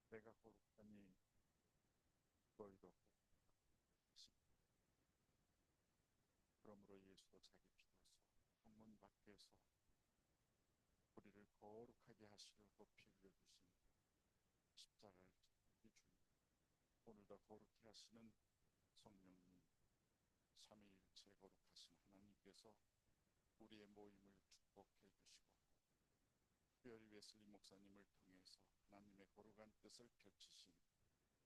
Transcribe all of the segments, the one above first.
내가 거룩하니 너희도 거룩하시라. 그러므로 예수도 자기 피로써 성문 밖에서 우리를 거룩하게 하시려고 피 흘려주신 십자가를 지키 주니 오늘도 거룩히 하시는 성령님, 삼위일체 거룩하신 하나님께서 우리의 모임을 축복해 주시고 특별히 웨슬리 목사님을 통해서 하나님의 거룩한 뜻을 펼치신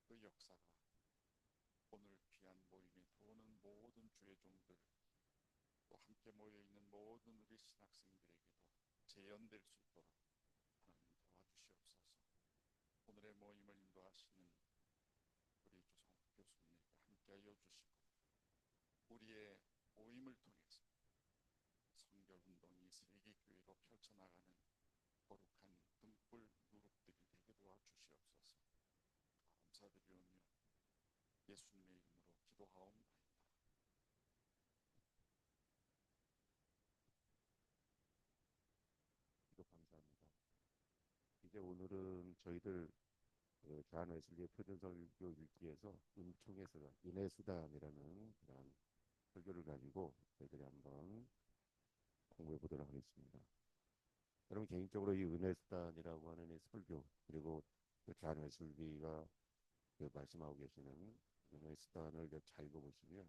그 역사가 오늘 귀한 모임에 들어오는 모든 주의 종들, 또 함께 모여있는 모든 우리 신학생들에게도 재현될 수 있도록 하나님 도와주시옵소서. 오늘의 모임을 인도하시는 우리 조성욱 교수님에게 함께하여 주시고 우리의 모임을 통해서 성결운동이 세계교회로 펼쳐나가는 거룩한 등불 누룩들이 되게 도와주시옵소서. 감사드리오며 예수님의 이름으로 기도하옵나이다. 기도 감사합니다. 이제 오늘은 저희들 존 웨슬리의 표준설교 읽기에서 은총에서 은혜수단이라는 그런 설교를 가지고 저희들이 한번 공부해 보도록 하겠습니다. 여러분 개인적으로 이 은혜수단이라고 하는 이 설교 그리고 존 웨슬리가 말씀하고 계시는 은혜수단을 잘 읽어보시면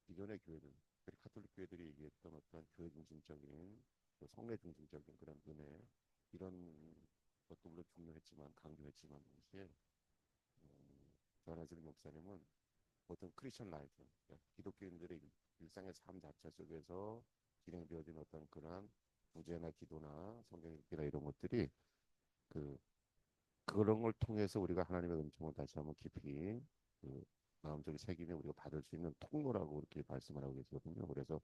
기존의 교회들, 특히 가톨릭 교회들이 얘기했던 어떤 교회 중심적인 성례 중심적인 그런 은혜 이런 것도 물론 중요했지만 강조했지만 동시에 존 웨슬리 목사님은 어떤 크리스천 라이프, 그러니까 기독교인들의 일상의 삶 자체 속에서 진행되어진 어떤 그러한 구제나 기도나 성경 읽기나 이런 것들이 그런 걸 통해서 우리가 하나님의 은총을 다시 한번 깊이 마음속에 새기며 우리가 받을 수 있는 통로라고 이렇게 말씀을 하고 계시거든요. 그래서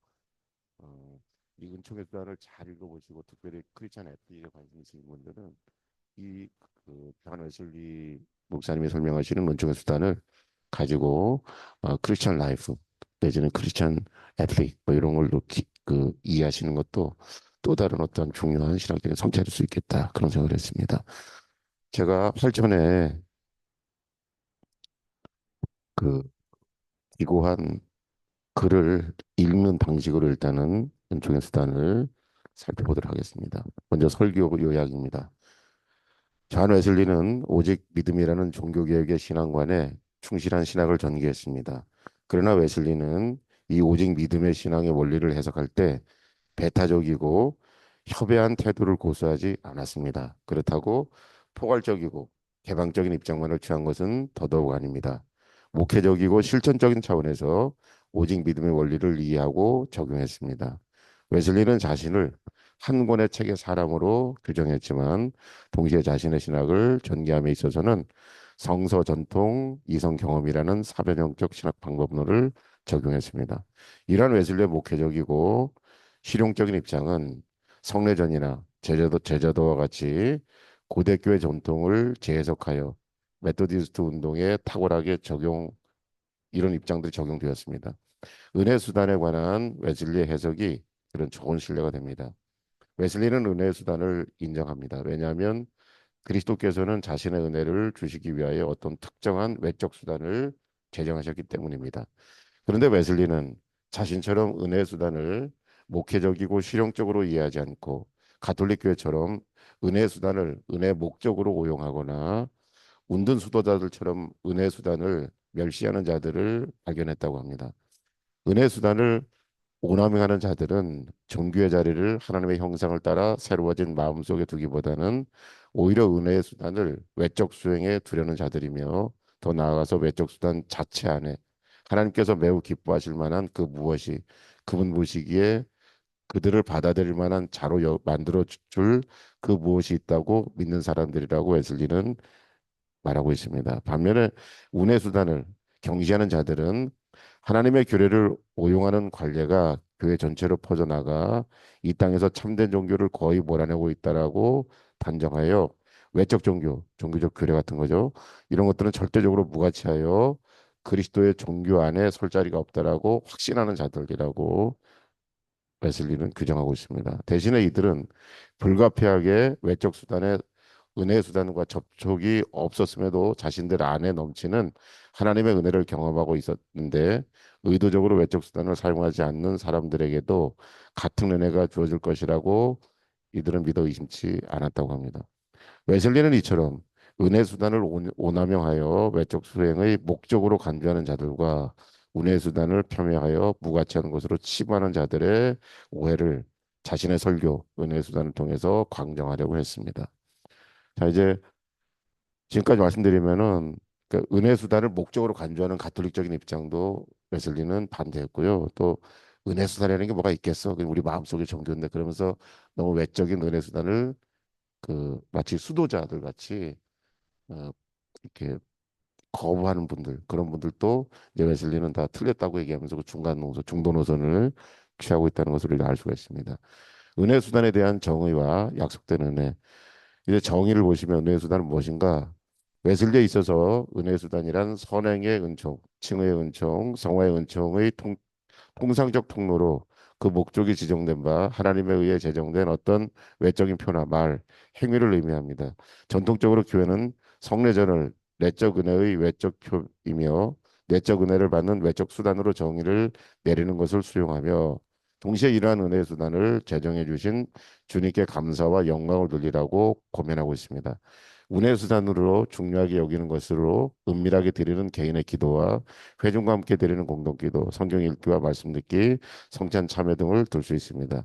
이 은총의 수단을 잘 읽어보시고 특별히 크리스찬 에티에 관심 있으신 분들은 존 웨슬리 목사님이 설명하시는 은총의 수단을 가지고 크리스찬 라이프 내지는 크리스찬 에티뭐 이런 걸로 이해하시는 것도 또 다른 어떤 중요한 신학적인 성찰일 수 있겠다 그런 생각을 했습니다. 제가 8전에 그 기고한 글을 읽는 방식으로 일단은 은총의 수단을 살펴보도록 하겠습니다. 먼저 설교 요약입니다. 존 웨슬리는 오직 믿음이라는 종교개혁의 신앙관에 충실한 신학을 전개했습니다. 그러나 웨슬리는 이 오직 믿음의 신앙의 원리를 해석할 때 배타적이고 협회한 태도를 고수하지 않았습니다. 그렇다고 포괄적이고 개방적인 입장만을 취한 것은 더더욱 아닙니다. 목회적이고 실천적인 차원에서 오직 믿음의 원리를 이해하고 적용했습니다. 웨슬리는 자신을 한 권의 책의 사람으로 규정했지만 동시에 자신의 신학을 전개함에 있어서는 성서 전통, 이성 경험이라는 사변형적 신학 방법론을 적용했습니다. 이러한 웨슬리의 목회적이고 실용적인 입장은 성례전이나 제자도와 같이 고대교회 전통을 재해석하여 메토디스트 운동에 탁월하게 이런 입장들이 적용되었습니다. 은혜 수단에 관한 웨슬리의 해석이 그런 좋은 신뢰가 됩니다. 웨슬리는 은혜 수단을 인정합니다. 왜냐하면 그리스도께서는 자신의 은혜를 주시기 위하여 어떤 특정한 외적 수단을 제정하셨기 때문입니다. 그런데 웨슬리는 자신처럼 은혜 수단을 목회적이고 실용적으로 이해하지 않고 가톨릭 교회처럼 은혜 수단을 은혜 목적으로 오용하거나 운든 수도자들처럼 은혜 수단을 멸시하는 자들을 발견했다고 합니다. 은혜 수단을 오남용하는 자들은 종교의 자리를 하나님의 형상을 따라 새로워진 마음속에 두기보다는 오히려 은혜의 수단을 외적 수행에 두려는 자들이며 더 나아가서 외적 수단 자체 안에 하나님께서 매우 기뻐하실 만한 그 무엇이 그분 보시기에 그들을 받아들일 만한 자로 만들어 줄 그 무엇이 있다고 믿는 사람들이라고 웨슬리는 말하고 있습니다. 반면에 운의 수단을 경시하는 자들은 하나님의 규례를 오용하는 관례가 교회 전체로 퍼져나가 이 땅에서 참된 종교를 거의 몰아내고 있다라고 단정하여 외적 종교, 종교적 규례 같은 거죠. 이런 것들은 절대적으로 무가치하여 그리스도의 종교 안에 설 자리가 없다라고 확신하는 자들이라고 웨슬리는 규정하고 있습니다. 대신에 이들은 불가피하게 외적 수단에 은혜 수단과 접촉이 없었음에도 자신들 안에 넘치는 하나님의 은혜를 경험하고 있었는데 의도적으로 외적 수단을 사용하지 않는 사람들에게도 같은 은혜가 주어질 것이라고 이들은 믿어 의심치 않았다고 합니다. 웨슬리는 이처럼 은혜 수단을 오남용하여 외적 수행의 목적으로 간주하는 자들과 은혜 수단을 폄훼하여 무가치하는 것으로 치부하는 자들의 오해를 자신의 설교, 은혜 수단을 통해서 광정하려고 했습니다. 자, 이제 지금까지 말씀드리면은 그 은혜 수단을 목적으로 간주하는 가톨릭적인 입장도 웨슬리는 반대했고요. 또 은혜 수단이라는 게 뭐가 있겠어? 그냥 우리 마음속에 정도인데 그러면서 너무 외적인 은혜 수단을 그 마치 수도자들 같이 이렇게 거부하는 분들 그런 분들도 이제 웨슬리는 다 틀렸다고 얘기하면서 그 중간 노선, 중도 노선을 취하고 있다는 것을 우리가 알 수가 있습니다. 은혜 수단에 대한 정의와 약속된 은혜. 이제 정의를 보시면 은혜 수단은 무엇인가? 웨슬리에 있어서 은혜 수단이란 선행의 은총, 칭의의 은총, 성화의 은총의 통상적 통로로 그 목적이 지정된 바 하나님에 의해 제정된 어떤 외적인 표나 말, 행위를 의미합니다. 전통적으로 교회는 성례전을 내적 은혜의 외적 표이며 내적 은혜를 받는 외적 수단으로 정의를 내리는 것을 수용하며 동시에 이러한 은혜 수단을 제정해 주신 주님께 감사와 영광을 돌리라고 고면하고 있습니다. 은혜 수단으로 중요하게 여기는 것으로 은밀하게 드리는 개인의 기도와 회중과 함께 드리는 공동기도, 성경 읽기와 말씀 듣기, 성찬 참여 등을 들 수 있습니다.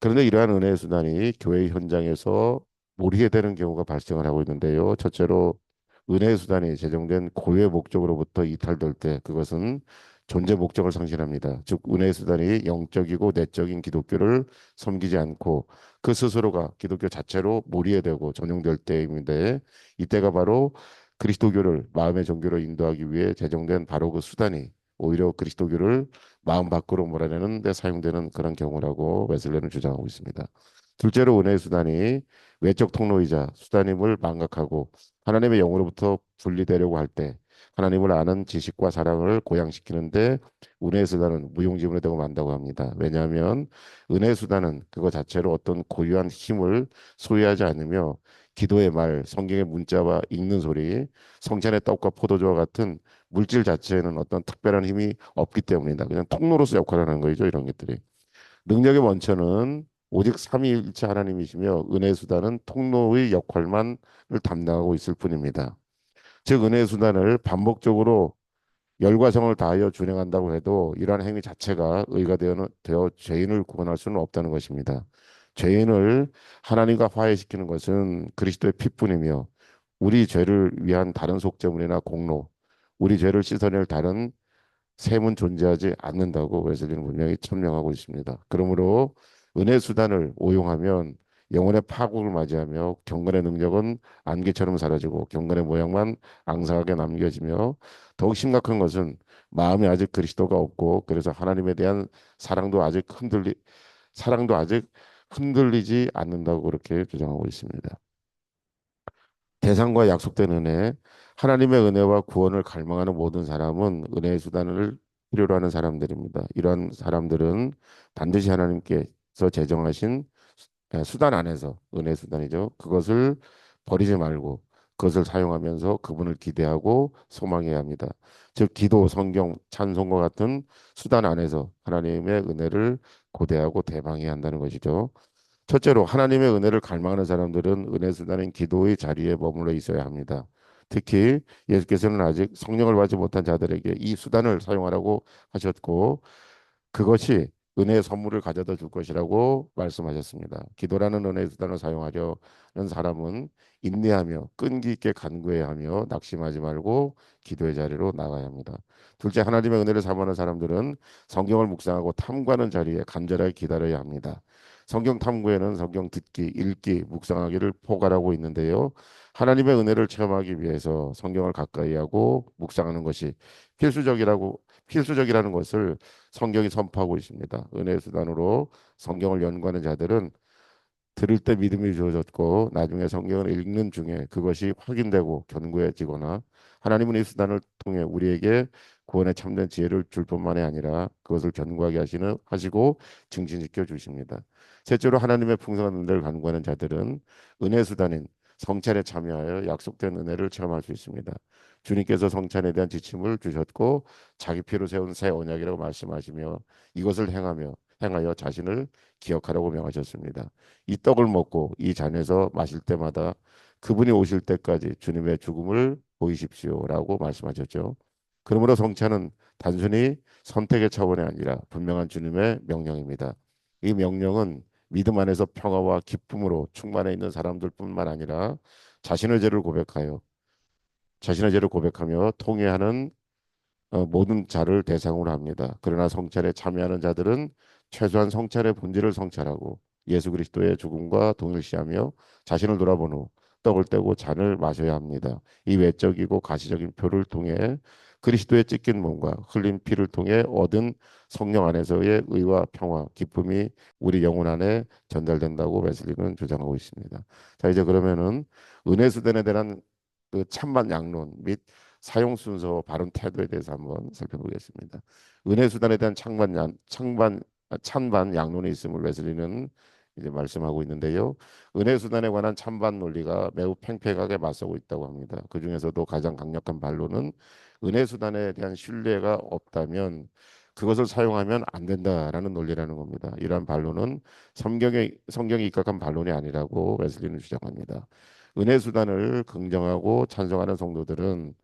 그런데 이러한 은혜의 수단이 교회 현장에서 모리게 되는 경우가 발생을 하고 있는데요. 첫째로 은혜의 수단이 제정된 고유의 목적으로부터 이탈될 때 그것은 존재 목적을 상실합니다. 즉 은혜의 수단이 영적이고 내적인 기독교를 섬기지 않고 그 스스로가 기독교 자체로 몰이되고 전용될 때인데 이때가 바로 그리스도교를 마음의 종교로 인도하기 위해 제정된 바로 그 수단이 오히려 그리스도교를 마음 밖으로 몰아내는 데 사용되는 그런 경우라고 웨슬레는 주장하고 있습니다. 둘째로 은혜의 수단이 외적 통로이자 수단임을 망각하고 하나님의 영으로부터 분리되려고 할 때 하나님을 아는 지식과 사랑을 고양시키는데 은혜의 수단은 무용지물이 되고 만다고 합니다. 왜냐하면 은혜의 수단은 그거 자체로 어떤 고유한 힘을 소유하지 않으며 기도의 말, 성경의 문자와 읽는 소리, 성찬의 떡과 포도주와 같은 물질 자체에는 어떤 특별한 힘이 없기 때문이다. 그냥 통로로서 역할을 하는 거죠. 이런 것들이. 능력의 원천은 오직 삼위일체 하나님이시며 은혜 수단은 통로의 역할만을 담당하고 있을 뿐입니다. 즉 은혜 수단을 반복적으로 열과 성을 다하여 준행한다고 해도 이러한 행위 자체가 의가 되어 죄인을 구원할 수는 없다는 것입니다. 죄인을 하나님과 화해시키는 것은 그리스도의 피뿐이며 우리 죄를 위한 다른 속죄물이나 공로, 우리 죄를 씻어낼 다른 셈은 존재하지 않는다고 웨슬리는 분명히 천명하고 있습니다. 그러므로 은혜 수단을 오용하면 영혼의 파국을 맞이하며 경건의 능력은 안개처럼 사라지고 경건의 모양만 앙상하게 남겨지며 더욱 심각한 것은 마음에 아직 그리스도가 없고 그래서 하나님에 대한 사랑도 아직 흔들리지 않는다고 그렇게 주장하고 있습니다. 대상과 약속된 은혜, 하나님의 은혜와 구원을 갈망하는 모든 사람은 은혜의 수단을 필요로 하는 사람들입니다. 이러한 사람들은 반드시 하나님께서 제정하신 수단 안에서 은혜 수단이죠. 그것을 버리지 말고 그것을 사용하면서 그분을 기대하고 소망해야 합니다. 즉 기도, 성경, 찬송과 같은 수단 안에서 하나님의 은혜를 고대하고 대망해야 한다는 것이죠. 첫째로 하나님의 은혜를 갈망하는 사람들은 은혜 수단인 기도의 자리에 머물러 있어야 합니다. 특히 예수께서는 아직 성령을 받지 못한 자들에게 이 수단을 사용하라고 하셨고 그것이 은혜의 선물을 가져다 줄 것이라고 말씀하셨습니다. 기도라는 은혜의 수단을 사용하려는 사람은 인내하며 끈기 있게 간구해야 하며 낙심하지 말고 기도의 자리로 나가야 합니다. 둘째, 하나님의 은혜를 사모하는 사람들은 성경을 묵상하고 탐구하는 자리에 간절하게 기다려야 합니다. 성경 탐구에는 성경 듣기, 읽기, 묵상하기를 포괄하고 있는데요. 하나님의 은혜를 체험하기 위해서 성경을 가까이 하고 묵상하는 것이 필수적이라는 것을 성경이 선포하고 있습니다. 은혜의 수단으로 성경을 연구하는 자들은 들을 때 믿음이 주어졌고 나중에 성경을 읽는 중에 그것이 확인되고 견고해지거나 하나님은 이 수단을 통해 우리에게 구원에 참된 지혜를 줄 뿐만이 아니라 그것을 견고하게 하시고 증진시켜 주십니다. 셋째로 하나님의 풍성한 은혜를 간구하는 자들은 은혜 수단인 성찬에 참여하여 약속된 은혜를 체험할 수 있습니다. 주님께서 성찬에 대한 지침을 주셨고 자기 피로 세운 새 언약이라고 말씀하시며 이것을 행하여 자신을 기억하라고 명하셨습니다. 이 떡을 먹고 이 잔에서 마실 때마다 그분이 오실 때까지 주님의 죽음을 보이십시오라고 말씀하셨죠. 그러므로 성찬은 단순히 선택의 차원이 아니라 분명한 주님의 명령입니다. 이 명령은 믿음 안에서 평화와 기쁨으로 충만해 있는 사람들뿐만 아니라 자신의 죄를 고백하여 자신의 죄를 고백하며 통회하는 모든 자를 대상으로 합니다. 그러나 성찬에 참여하는 자들은 최소한 성찬의 본질을 성찰하고 예수 그리스도의 죽음과 동일시하며 자신을 돌아본 후 떡을 떼고 잔을 마셔야 합니다. 이 외적이고 가시적인 표를 통해 그리스도의 찢긴 몸과 흘린 피를 통해 얻은 성령 안에서의 의와 평화, 기쁨이 우리 영혼 안에 전달된다고 웨슬리는 주장하고 있습니다. 자, 이제 그러면은 은혜 수단에 대한 그 찬반 양론 및 사용 순서, 바른 태도에 대해서 한번 살펴보겠습니다. 은혜 수단에 대한 찬반 양론이 있음을 웨슬리는 이제 말씀하고 있는데요. 은혜 수단에 관한 찬반 논리가 매우 팽팽하게 맞서고 있다고 합니다. 그 중에서도 가장 강력한 반론은 은혜 수단에 대한 신뢰가 없다면 그것을 사용하면 안 된다라는 논리라는 겁니다. 이러한 반론은 성경에 입각한 반론이 아니라고 웨슬리는 주장합니다. 은혜 수단을 긍정하고 찬성하는 성도들은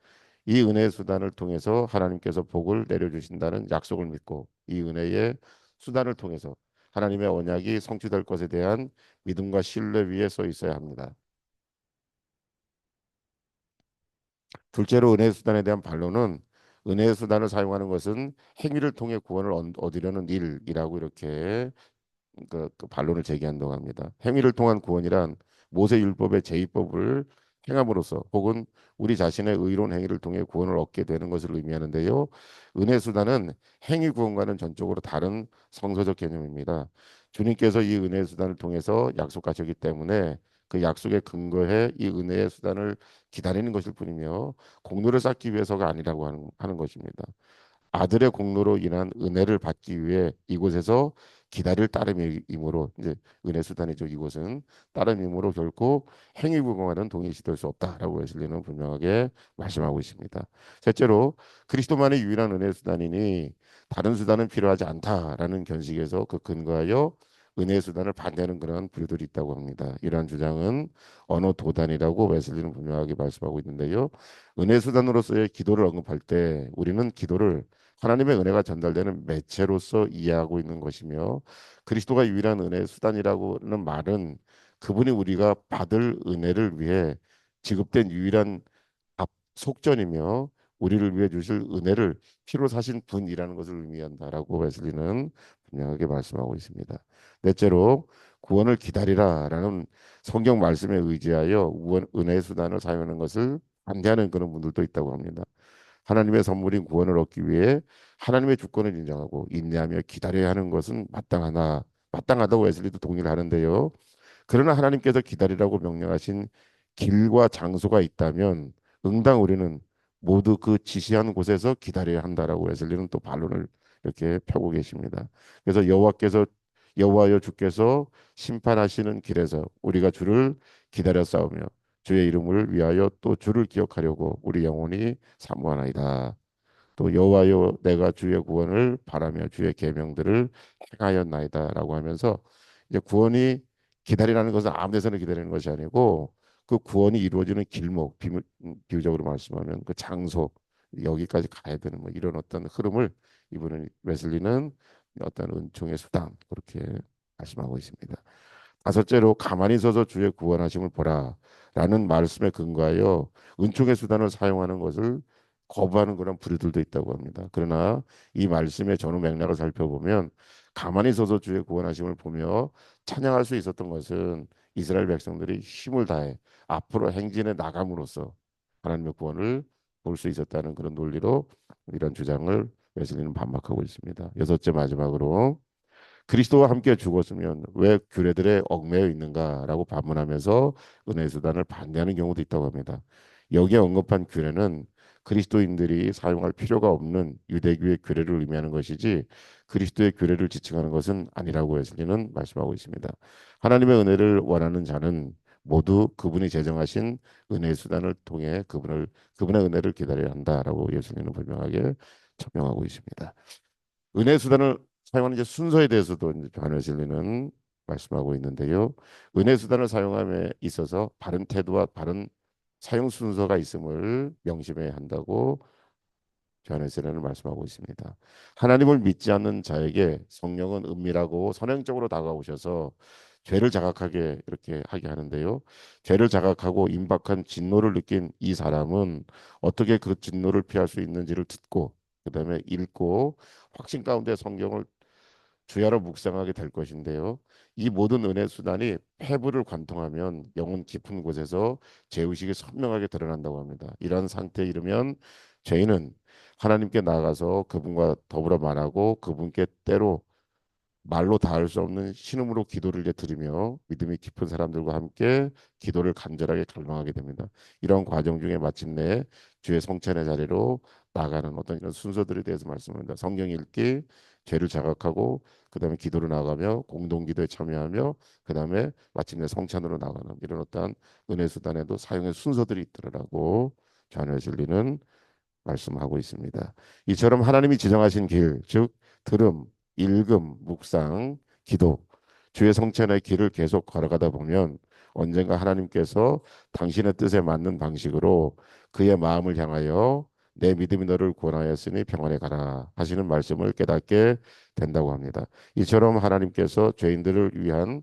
이 은혜의 수단을 통해서 하나님께서 복을 내려주신다는 약속을 믿고 이 은혜의 수단을 통해서 하나님의 언약이 성취될 것에 대한 믿음과 신뢰 위에 서 있어야 합니다. 둘째로 은혜의 수단에 대한 반론은 은혜의 수단을 사용하는 것은 행위를 통해 구원을 얻으려는 일이라고 이렇게 그 반론을 제기한다고 합니다. 행위를 통한 구원이란 모세 율법의 제의법을 행함으로써 혹은 우리 자신의 의로운 행위를 통해 구원을 얻게 되는 것을 의미하는데요. 은혜 수단은 행위 구원과는 전적으로 다른 성서적 개념입니다. 주님께서 이 은혜 수단을 통해서 약속하셨기 때문에 그 약속에 근거해 이 은혜의 수단을 기다리는 것일 뿐이며 공로를 쌓기 위해서가 아니라고 하는 것입니다. 아들의 공로로 인한 은혜를 받기 위해 이곳에서 기다릴 따름이므로 이제 은혜 수단이죠. 이곳은 따름이므로 결코 행위 부응하는 동일시될 수 없다라고 웨슬리는 분명하게 말씀하고 있습니다. 셋째로 그리스도만의 유일한 은혜 수단이니 다른 수단은 필요하지 않다라는 견식에서 그 근거하여 은혜 수단을 반대하는 그런 부류들이 있다고 합니다. 이러한 주장은 언어 도단이라고 웨슬리는 분명하게 말씀하고 있는데요. 은혜 수단으로서의 기도를 언급할 때 우리는 기도를 하나님의 은혜가 전달되는 매체로서 이해하고 있는 것이며 그리스도가 유일한 은혜의 수단이라고는 말은 그분이 우리가 받을 은혜를 위해 지급된 유일한 속전이며 우리를 위해 주실 은혜를 피로 사신 분이라는 것을 의미한다라고 웨슬리는 분명하게 말씀하고 있습니다. 넷째로 구원을 기다리라라는 성경 말씀에 의지하여 은혜의 수단을 사용하는 것을 반대하는 그런 분들도 있다고 합니다. 하나님의 선물인 구원을 얻기 위해 하나님의 주권을 인정하고 인내하며 기다려야 하는 것은 마땅하다고 웨슬리도 동의를 하는데요. 그러나 하나님께서 기다리라고 명령하신 길과 장소가 있다면 응당 우리는 모두 그 지시한 곳에서 기다려야 한다라고 웨슬리는 또 반론을 이렇게 펴고 계십니다. 그래서 여호와여 주께서 심판하시는 길에서 우리가 주를 기다려 싸우며 주의 이름을 위하여 또 주를 기억하려고 우리 영혼이 사모하나이다. 또 여호와여 내가 주의 구원을 바라며 주의 계명들을 행하였나이다라고 하면서 이제 구원이 기다리라는 것은 아무 데서나 기다리는 것이 아니고 그 구원이 이루어지는 길목 비유적으로 말씀하면 그 장소 여기까지 가야 되는 뭐 이런 어떤 흐름을 이분은 웨슬리는 어떤 은총의 수단 그렇게 말씀하고 있습니다. 다섯째로 가만히 서서 주의 구원하심을 보라라는 말씀에 근거하여 은총의 수단을 사용하는 것을 거부하는 그런 부류들도 있다고 합니다. 그러나 이 말씀의 전후 맥락을 살펴보면 가만히 서서 주의 구원하심을 보며 찬양할 수 있었던 것은 이스라엘 백성들이 힘을 다해 앞으로 행진해 나감으로써 하나님의 구원을 볼 수 있었다는 그런 논리로 이런 주장을 웨슬리는 반박하고 있습니다. 여섯째 마지막으로 그리스도와 함께 죽었으면 왜 규례들에 얽매여 있는가라고 반문하면서 은혜의 수단을 반대하는 경우도 있다고 합니다. 여기에 언급한 규례는 그리스도인들이 사용할 필요가 없는 유대교의 규례를 의미하는 것이지 그리스도의 규례를 지칭하는 것은 아니라고 웨슬리는 말씀하고 있습니다. 하나님의 은혜를 원하는 자는 모두 그분이 제정하신 은혜의 수단을 통해 그분의 은혜를 기다려야 한다라고 예수님은 분명하게 천명하고 있습니다. 은혜 수단을 사용하는 이제 순서에 대해서도 이제 변해질리는 말씀하고 있는데요. 은혜 수단을 사용함에 있어서 바른 태도와 바른 사용 순서가 있음을 명심해야 한다고 변해질리는 말씀하고 있습니다. 하나님을 믿지 않는 자에게 성령은 은밀하고 선행적으로 다가오셔서 죄를 자각하게 이렇게 하게 하는데요. 죄를 자각하고 임박한 진노를 느낀 이 사람은 어떻게 그 진노를 피할 수 있는지를 듣고 그다음에 읽고 확신 가운데 성경을 주야로 묵상하게 될 것인데요. 이 모든 은혜 수단이 폐부를 관통하면 영혼 깊은 곳에서 죄의식이 선명하게 드러난다고 합니다. 이런 상태에 이르면 죄인은 하나님께 나아가서 그분과 더불어 말하고 그분께 때로 말로 닿을 수 없는 신음으로 기도를 이제 드리며 믿음이 깊은 사람들과 함께 기도를 간절하게 갈망하게 됩니다. 이런 과정 중에 마침내 주의 성찬의 자리로 나가는 어떤 이런 순서들에 대해서 말씀합니다. 성경 읽기, 죄를 자각하고 그다음에 기도로 나가며 공동 기도에 참여하며 그다음에 마침내 성찬으로 나가는 이런 어떠한 은혜 수단에도 사용의 순서들이 있더라고 전해질리는 말씀하고 있습니다. 이처럼 하나님이 지정하신 길, 즉 들음, 읽음, 묵상, 기도, 주의 성찬의 길을 계속 걸어가다 보면 언젠가 하나님께서 당신의 뜻에 맞는 방식으로 그의 마음을 향하여 내 믿음이 너를 구원하였으니 평안에 가라 하시는 말씀을 깨닫게 된다고 합니다. 이처럼 하나님께서 죄인들을 위한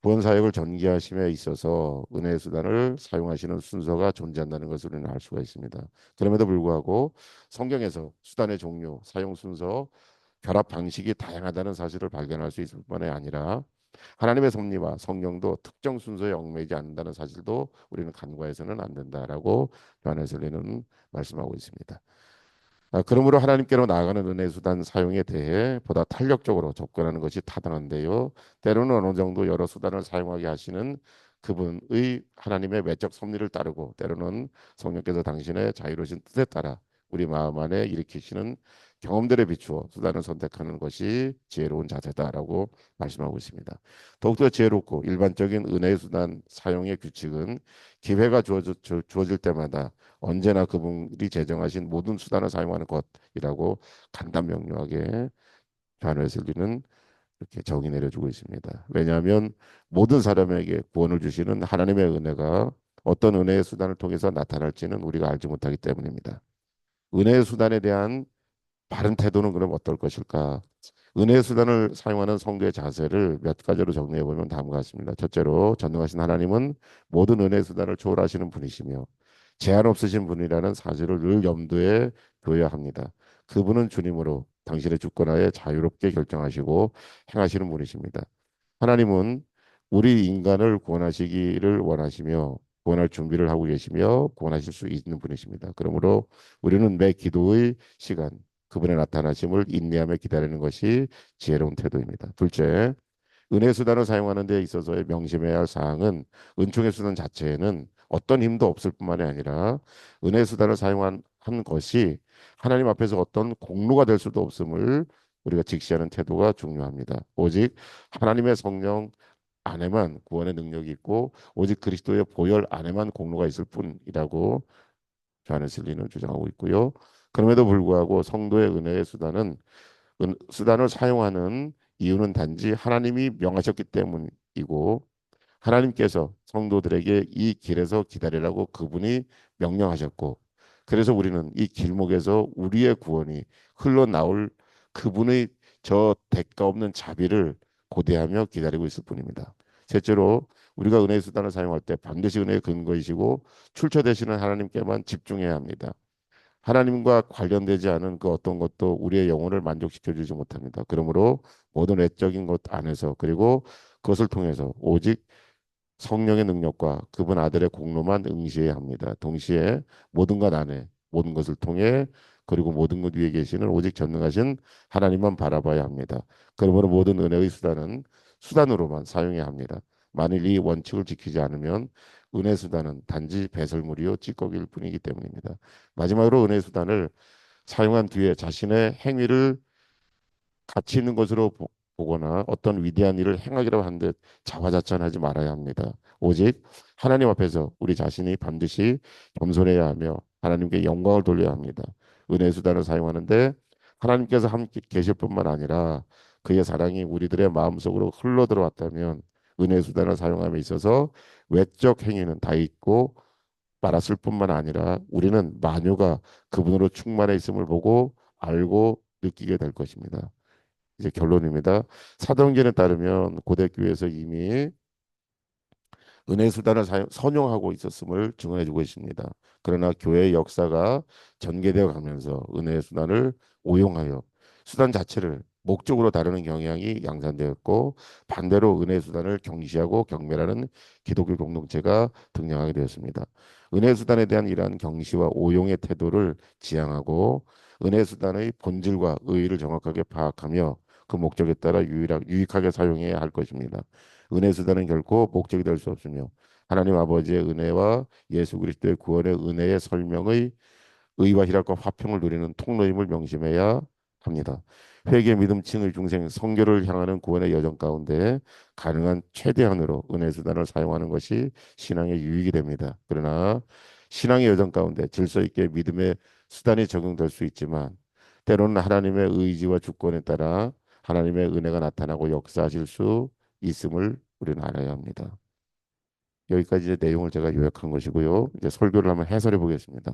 구원 사역을 전개하심에 있어서 은혜의 수단을 사용하시는 순서가 존재한다는 것을 우리는 알 수가 있습니다. 그럼에도 불구하고 성경에서 수단의 종류, 사용 순서, 결합 방식이 다양하다는 사실을 발견할 수 있을 뿐만 아니라 하나님의 섭리와 성령도 특정 순서에 얽매이지 않는다는 사실도 우리는 간과해서는 안 된다라고 요한에서 는 말씀하고 있습니다. 그러므로 하나님께로 나아가는 은혜 수단 사용에 대해 보다 탄력적으로 접근하는 것이 타당한데요. 때로는 어느 정도 여러 수단을 사용하게 하시는 그분의 하나님의 외적 섭리를 따르고 때로는 성령께서 당신의 자유로우신 뜻에 따라 우리 마음 안에 일으키시는 경험들에 비추어 수단을 선택하는 것이 지혜로운 자세다라고 말씀하고 있습니다. 더욱더 지혜롭고 일반적인 은혜의 수단 사용의 규칙은 기회가 주어질 때마다 언제나 그분이 제정하신 모든 수단을 사용하는 것이라고 간단 명료하게 변호해설리는 이렇게 정의 내려주고 있습니다. 왜냐하면 모든 사람에게 구원을 주시는 하나님의 은혜가 어떤 은혜의 수단을 통해서 나타날지는 우리가 알지 못하기 때문입니다. 은혜의 수단에 대한 바른 태도는 그럼 어떨 것일까? 은혜의 수단을 사용하는 성도의 자세를 몇 가지로 정리해 보면 다음과 같습니다. 첫째로 전능하신 하나님은 모든 은혜의 수단을 초월하시는 분이시며 제한 없으신 분이라는 사실을 늘 염두에 둬야 합니다. 그분은 주님으로 당신의 주권하에 자유롭게 결정하시고 행하시는 분이십니다. 하나님은 우리 인간을 구원하시기를 원하시며 구원할 준비를 하고 계시며 구원하실 수 있는 분이십니다. 그러므로 우리는 매 기도의 시간 그분의 나타나심을 인내하며 기다리는 것이 지혜로운 태도입니다. 둘째, 은혜 수단을 사용하는 데 있어서의 명심해야 할 사항은 은총의 수단 자체에는 어떤 힘도 없을 뿐만이 아니라 은혜 수단을 사용한 것이 하나님 앞에서 어떤 공로가 될 수도 없음을 우리가 직시하는 태도가 중요합니다. 오직 하나님의 성령 안에만 구원의 능력이 있고 오직 그리스도의 보혈 안에만 공로가 있을 뿐이라고 조한nes 리는 주장하고 있고요. 그럼에도 불구하고 성도의 은혜의 수단은 수단을 사용하는 이유는 단지 하나님이 명하셨기 때문이고 하나님께서 성도들에게 이 길에서 기다리라고 그분이 명령하셨고 그래서 우리는 이 길목에서 우리의 구원이 흘러나올 그분의 저 대가 없는 자비를 고대하며 기다리고 있을 뿐입니다. 셋째로 우리가 은혜의 수단을 사용할 때 반드시 은혜의 근거이시고 출처되시는 하나님께만 집중해야 합니다. 하나님과 관련되지 않은 그 어떤 것도 우리의 영혼을 만족시켜 주지 못합니다. 그러므로 모든 외적인 것 안에서 그리고 그것을 통해서 오직 성령의 능력과 그분 아들의 공로만 응시해야 합니다. 동시에 모든 것 안에 모든 것을 통해 그리고 모든 것 위에 계시는 오직 전능하신 하나님만 바라봐야 합니다. 그러므로 모든 은혜의 수단은 수단으로만 사용해야 합니다. 만일 이 원칙을 지키지 않으면 은혜 수단은 단지 배설물이요 찌꺼기일 뿐이기 때문입니다. 마지막으로 은혜 수단을 사용한 뒤에 자신의 행위를 가치 있는 것으로 보거나 어떤 위대한 일을 행하기로 한 듯 자화자찬하지 말아야 합니다. 오직 하나님 앞에서 우리 자신이 반드시 겸손해야 하며 하나님께 영광을 돌려야 합니다. 은혜 수단을 사용하는데 하나님께서 함께 계실 뿐만 아니라 그의 사랑이 우리들의 마음속으로 흘러 들어왔다면 은혜 수단을 사용함에 있어서 외적 행위는 다 잊고 말았을 뿐만 아니라 우리는 만유가 그분으로 충만해 있음을 보고 알고 느끼게 될 것입니다. 이제 결론입니다. 사도행전에 따르면 고대 교회에서 이미 은혜 수단을 선용하고 있었음을 증언해주고 있습니다. 그러나 교회의 역사가 전개되어 가면서 은혜 수단을 오용하여 수단 자체를 목적으로 다루는 경향이 양산되었고 반대로 은혜 수단을 경시하고 경멸하는 기독교 공동체가 등장하게 되었습니다. 은혜 수단에 대한 이러한 경시와 오용의 태도를 지향하고 은혜 수단의 본질과 의의를 정확하게 파악하며 그 목적에 따라 유익하게 사용해야 할 것입니다. 은혜 수단은 결코 목적이 될 수 없으며 하나님 아버지의 은혜와 예수 그리스도의 구원의 은혜의 설명의 의와 희락과 화평을 누리는 통로임을 명심해야 합니다. 회개, 믿음, 칭의, 중생, 성결을 향하는 구원의 여정 가운데 가능한 최대한으로 은혜 수단을 사용하는 것이 신앙의 유익이 됩니다. 그러나 신앙의 여정 가운데 질서 있게 믿음의 수단이 적용될 수 있지만 때로는 하나님의 의지와 주권에 따라 하나님의 은혜가 나타나고 역사하실 수 있음을 우리는 알아야 합니다. 여기까지 이제 내용을 제가 요약한 것이고요. 이제 설교를 한번 해설해 보겠습니다.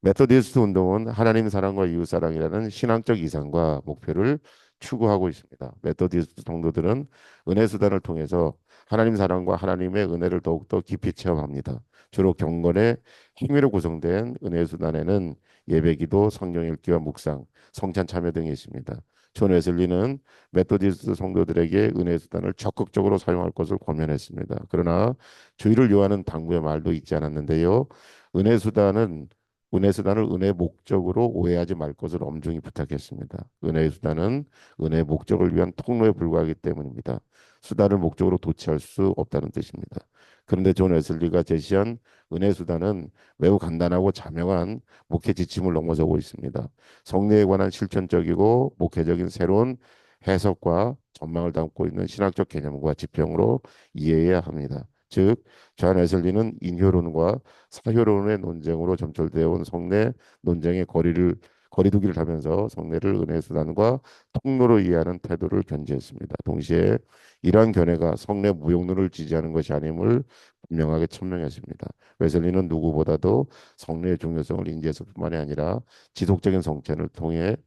메토디스트 운동은 하나님 사랑과 이웃 사랑이라는 신앙적 이상과 목표를 추구하고 있습니다. 메토디스트 성도들은 은혜 수단을 통해서 하나님 사랑과 하나님의 은혜를 더욱더 깊이 체험합니다. 주로 경건의 행위로 구성된 은혜 수단에는 예배기도, 성경 읽기와 묵상, 성찬 참여 등이 있습니다. 존 웨슬리는 메토디스트 성도들에게 은혜 수단을 적극적으로 사용할 것을 권면했습니다. 그러나 주의를 요하는 당부의 말도 있지 않았는데요. 은혜 수단은 은혜 수단을 은혜의 목적으로 오해하지 말 것을 엄중히 부탁했습니다. 은혜의 수단은 은혜의 목적을 위한 통로에 불과하기 때문입니다. 수단을 목적으로 도취할 수 없다는 뜻입니다. 그런데 존 웨슬리가 제시한 은혜 수단은 매우 간단하고 자명한 목회 지침을 넘어서고 있습니다. 성례에 관한 실천적이고 목회적인 새로운 해석과 전망을 담고 있는 신학적 개념과 지평으로 이해해야 합니다. 즉, 존 웨슬리는 인효론과 사효론의 논쟁으로 점철되어 온 성례 논쟁의 거리두기를 하면서 성례를 은혜 수단과 통로로 이해하는 태도를 견지했습니다. 동시에 이러한 견해가 성례 무용론을 지지하는 것이 아님을 분명하게 천명했습니다. 웨슬리는 누구보다도 성례의 중요성을 인지했을 뿐만이 아니라 지속적인 성찬을 통해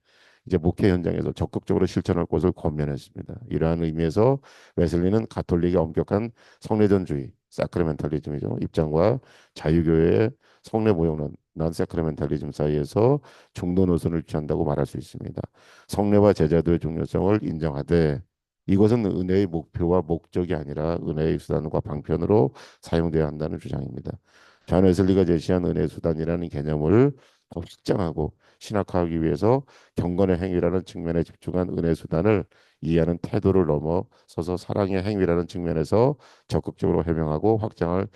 이제 목회 현장에서 적극적으로 실천할 것을 권면했습니다. 이러한 의미에서 웨슬리는 가톨릭의 엄격한 성례전주의, 사크레멘탈리즘이죠. 입장과 자유교회의 성례 모형론, 난사크레멘탈리즘 사이에서 중도 노선을 취한다고 말할 수 있습니다. 성례와 제자도의 중요성을 인정하되 이것은 은혜의 목표와 목적이 아니라 은혜의 수단과 방편으로 사용되어야 한다는 주장입니다. 존 웨슬리가 제시한 은혜 수단이라는 개념을 더 확장하고 신학화하기 위해서 경건의 행위라는 측면에 집중한 은혜 수단을 이해하는 태도를 넘어서서 사랑의 행위라는 측면에서 적극적으로 해명하고 확장을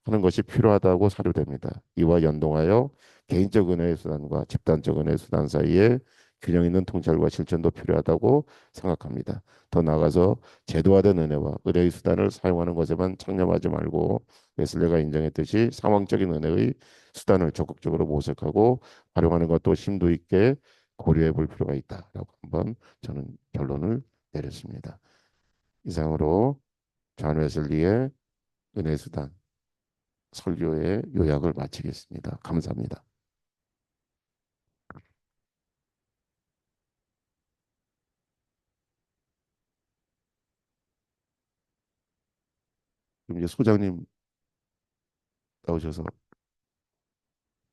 하는 것이 필요하다고 사료됩니다. 이와 연동하여 개인적 은혜의 수단과 집단적 은혜의 수단 사이에 균형 있는 통찰과 실천도 필요하다고 생각합니다. 더 나아가서 제도화된 은혜와 의뢰의 수단을 사용하는 것에만 창념하지 말고 웨슬레가 인정했듯이 상황적인 은혜의 수단을 적극적으로 모색하고 활용하는 것도 심도 있게 고려해 볼 필요가 있다라고 한번 저는 결론을 내렸습니다. 이상으로 존 웨슬리의 은혜 수단 설교의 요약을 마치겠습니다. 감사합니다. 그럼 이제 소장님 나오셔서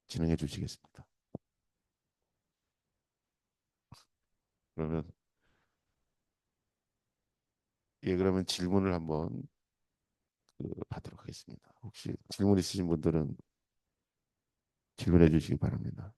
진행해 주시겠습니다. 그러면 예, 그러면 질문을 한번 받도록 하겠습니다. 혹시 질문 있으신 분들은 질문해 주시기 바랍니다.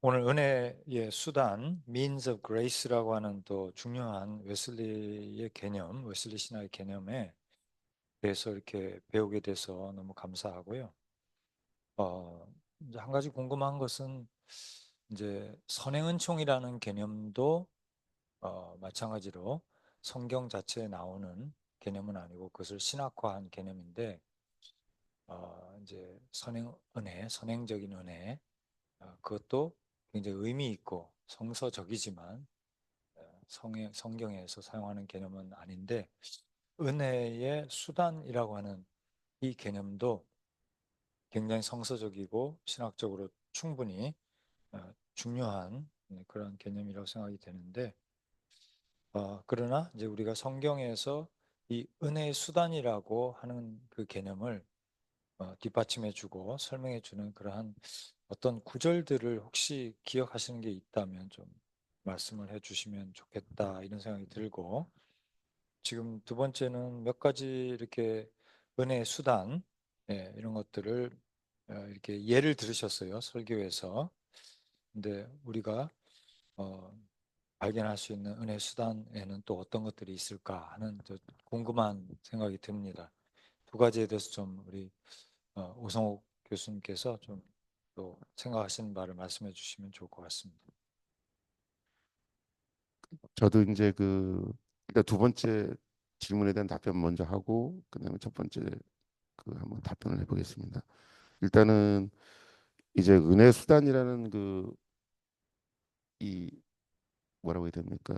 오늘 은혜의 수단, means of grace라고 하는 또 중요한 웨슬리의 개념, 웨슬리 신학의 개념에 대해서 이렇게 배우게 돼서 너무 감사하고요. 이제 한 가지 궁금한 것은 이제 선행은총이라는 개념도 마찬가지로 성경 자체에 나오는 개념은 아니고 그것을 신학화한 개념인데 이제 은혜, 선행적인 은혜, 그것도 굉장히 의미 있고 성서적이지만 성경에서 사용하는 개념은 아닌데 은혜의 수단이라고 하는 이 개념도 굉장히 성서적이고 신학적으로 충분히 중요한 그런 개념이라고 생각이 되는데 그러나 이제 우리가 성경에서 이 은혜의 수단이라고 하는 그 개념을 뒷받침해주고 설명해주는 그러한 어떤 구절들을 혹시 기억하시는 게 있다면 좀 말씀을 해주시면 좋겠다 이런 생각이 들고 지금 두 번째는 몇 가지 이렇게 은혜의 수단 이런 것들을 이렇게 예를 들으셨어요 설교에서. 근데 우리가 어, 발견할 수 있는 은혜 수단에는 또 어떤 것들이 있을까 하는 또 궁금한 생각이 듭니다. 두 가지에 대해서 좀 우리 오성옥 교수님께서 좀 또 생각하시는 바를 말씀해 주시면 좋을 것 같습니다. 저도 이제 일단 두 번째 질문에 대한 답변 먼저 하고 그다음에 첫 번째 한번 답변을 해보겠습니다. 일단은 이제 은혜 수단이라는 이 뭐라고 해야 됩니까?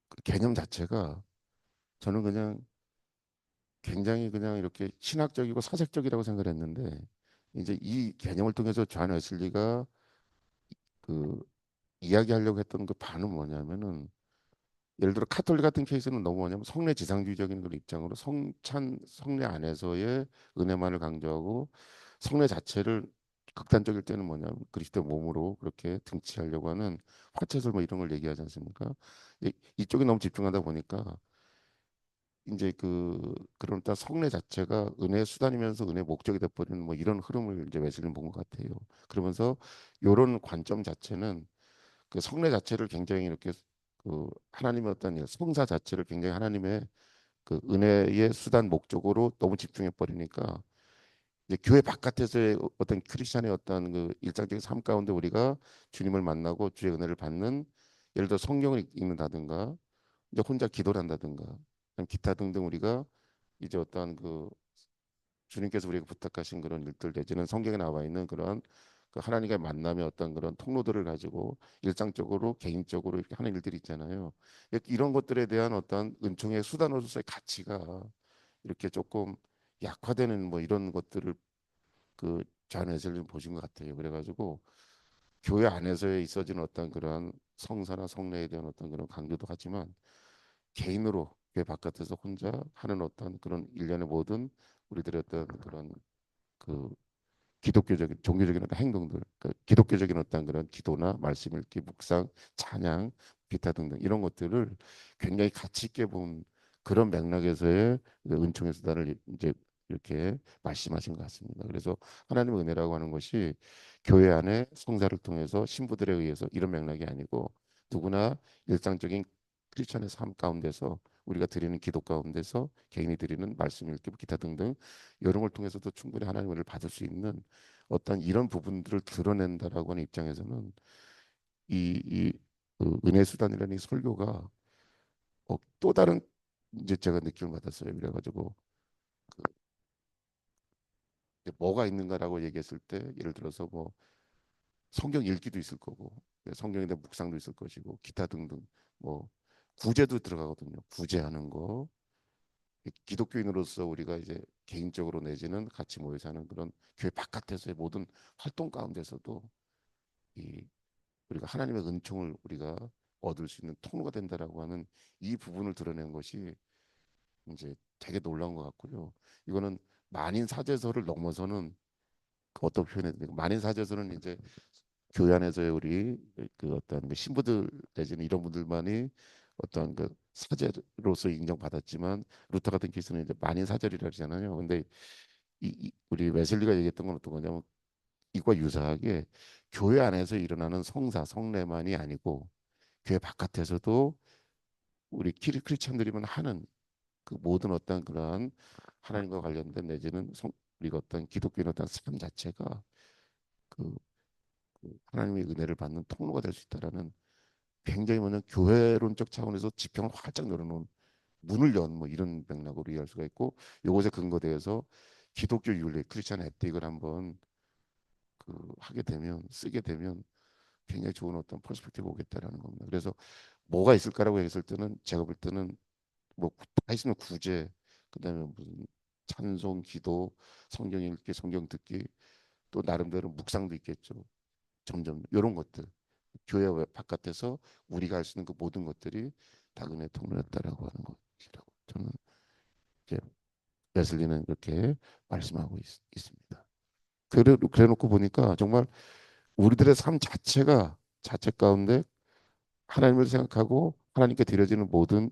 그 개념 자체가 저는 그냥 굉장히 그냥 이렇게 신학적이고 사색적이라고 생각을 했는데 이제 이 개념을 통해서 존 웨슬리가 그 이야기하려고 했던 그 바는 뭐냐면은 예를 들어 카톨릭 같은 케이스는 너무 뭐냐면 성례 지상주의적인 그런 입장으로 성례 안에서의 은혜만을 강조하고 성례 자체를 극단적일 때는 뭐냐면 그리스도의 몸으로 그렇게 등치하려고 하는 화채설 뭐 이런 걸 얘기하지 않습니까? 이쪽에 너무 집중하다 보니까 이제 그런 일단 성례 자체가 은혜의 수단이면서 은혜의 목적이 돼버리는 뭐 이런 흐름을 이제 웨슬리는 본 것 같아요. 그러면서 이런 관점 자체는 그 성례 자체를 굉장히 이렇게 하나님의 어떤 성사 자체를 굉장히 하나님의 그 은혜의 수단 목적으로 너무 집중해 버리니까 이제 교회 바깥에서의 어떤 크리스천의 어떤 그 일상적인 삶 가운데 우리가 주님을 만나고 주의 은혜를 받는 예를 들어 성경을 읽는다든가 이제 혼자 기도를 한다든가 기타 등등 우리가 이제 어떠한 주님께서 우리에게 부탁하신 그런 일들 내지는 성경에 나와 있는 그런 그 하나님과의 만남의 어떤 그런 통로들을 가지고 일상적으로 개인적으로 이렇게 하는 일들이 있잖아요. 이런 것들에 대한 어떤 은총의 수단으로서의 가치가 이렇게 조금 약화되는 뭐 이런 것들을 존 웨슬리는 보신 것 같아요. 그래가지고 교회 안에서 있어지는 어떤 그런 성사나 성례에 대한 어떤 그런 강조도 하지만 개인으로 교회 바깥에서 혼자 하는 어떤 그런 일련의 모든 우리들의 어떤 그런 그 기독교적인 종교적인 어떤 행동들, 기독교적인 어떤 그런 기도나 말씀 읽기, 묵상, 찬양, 기타 등등 이런 것들을 굉장히 가치 있게 본 그런 맥락에서의 은총의 수단을 이제 이렇게 말씀하신 것 같습니다. 그래서 하나님의 은혜라고 하는 것이 교회 안에 성사를 통해서 신부들에 의해서 이런 맥락이 아니고 누구나 일상적인 크리스천의 삶 가운데서 우리가 드리는 기도 가운데서 개인이 드리는 말씀 읽기, 기타 등등 이런 걸 통해서도 충분히 하나님의 은혜를 받을 수 있는 어떤 이런 부분들을 드러낸다라고 하는 입장에서는 그 은혜 수단이라는 이 설교가 또 다른 이제 제가 느낌을 받았어요. 그래가지고 뭐가 있는가라고 얘기했을 때 예를 들어서 뭐 성경 읽기도 있을 거고 성경에 대한 묵상도 있을 것이고 기타 등등 뭐 구제도 들어가거든요. 구제하는 거 기독교인으로서 우리가 이제 개인적으로 내지는 같이 모여서 하는 그런 교회 바깥에서의 모든 활동 가운데서도 이 우리가 하나님의 은총을 우리가 얻을 수 있는 통로가 된다라고 하는 이 부분을 드러낸 것이 이제 되게 놀라운 것 같고요. 이거는 만인 사제설을 넘어서는 그 어떤 표현해야 되나 만인 사제설은 이제 교회 안에서의 우리 그 어떤 그 신부들 내지는 이런 분들만이 어떤 그 사제로서 인정받았지만 루터 같은 케이스는 이제 만인 사절이라 그러잖아요. 근데 우리 웨슬리가 얘기했던 건 어떤 거냐면 이과 유사하게 교회 안에서 일어나는 성사 성례만이 아니고 교회 바깥에서도 우리 크리스천들이면 하는 그 모든 어떤 그러한 하나님과 관련된 내지는 우리가 어떤 기독교인 어떤 삶 자체가 그, 그 하나님의 은혜를 받는 통로가 될 수 있다라는 굉장히 뭐냐 교회론적 차원에서 지평을 활짝 열어놓은 문을 연 뭐 이런 맥락으로 이해할 수가 있고 이것에 근거되어서 기독교 윤리 크리스천 에틱을 한번 그 하게 되면 쓰게 되면 굉장히 좋은 어떤 퍼스펙티브 오겠다라는 겁니다. 그래서 뭐가 있을까라고 했을 때는 제가 볼 때는 뭐 다 있으면 구제 그다음에 무슨 찬송 기도 성경 읽기 성경 듣기 또 나름대로 묵상도 있겠죠. 점점 이런 것들 교회 바깥에서 우리가 할 수 있는 그 모든 것들이 다 은혜 통로였다라고 하는 것이라고 저는 이제 웨슬리는 이렇게 말씀하고 있습니다. 그래 놓고 보니까 정말 우리들의 삶 자체가 자체 가운데 하나님을 생각하고 하나님께 드려지는 모든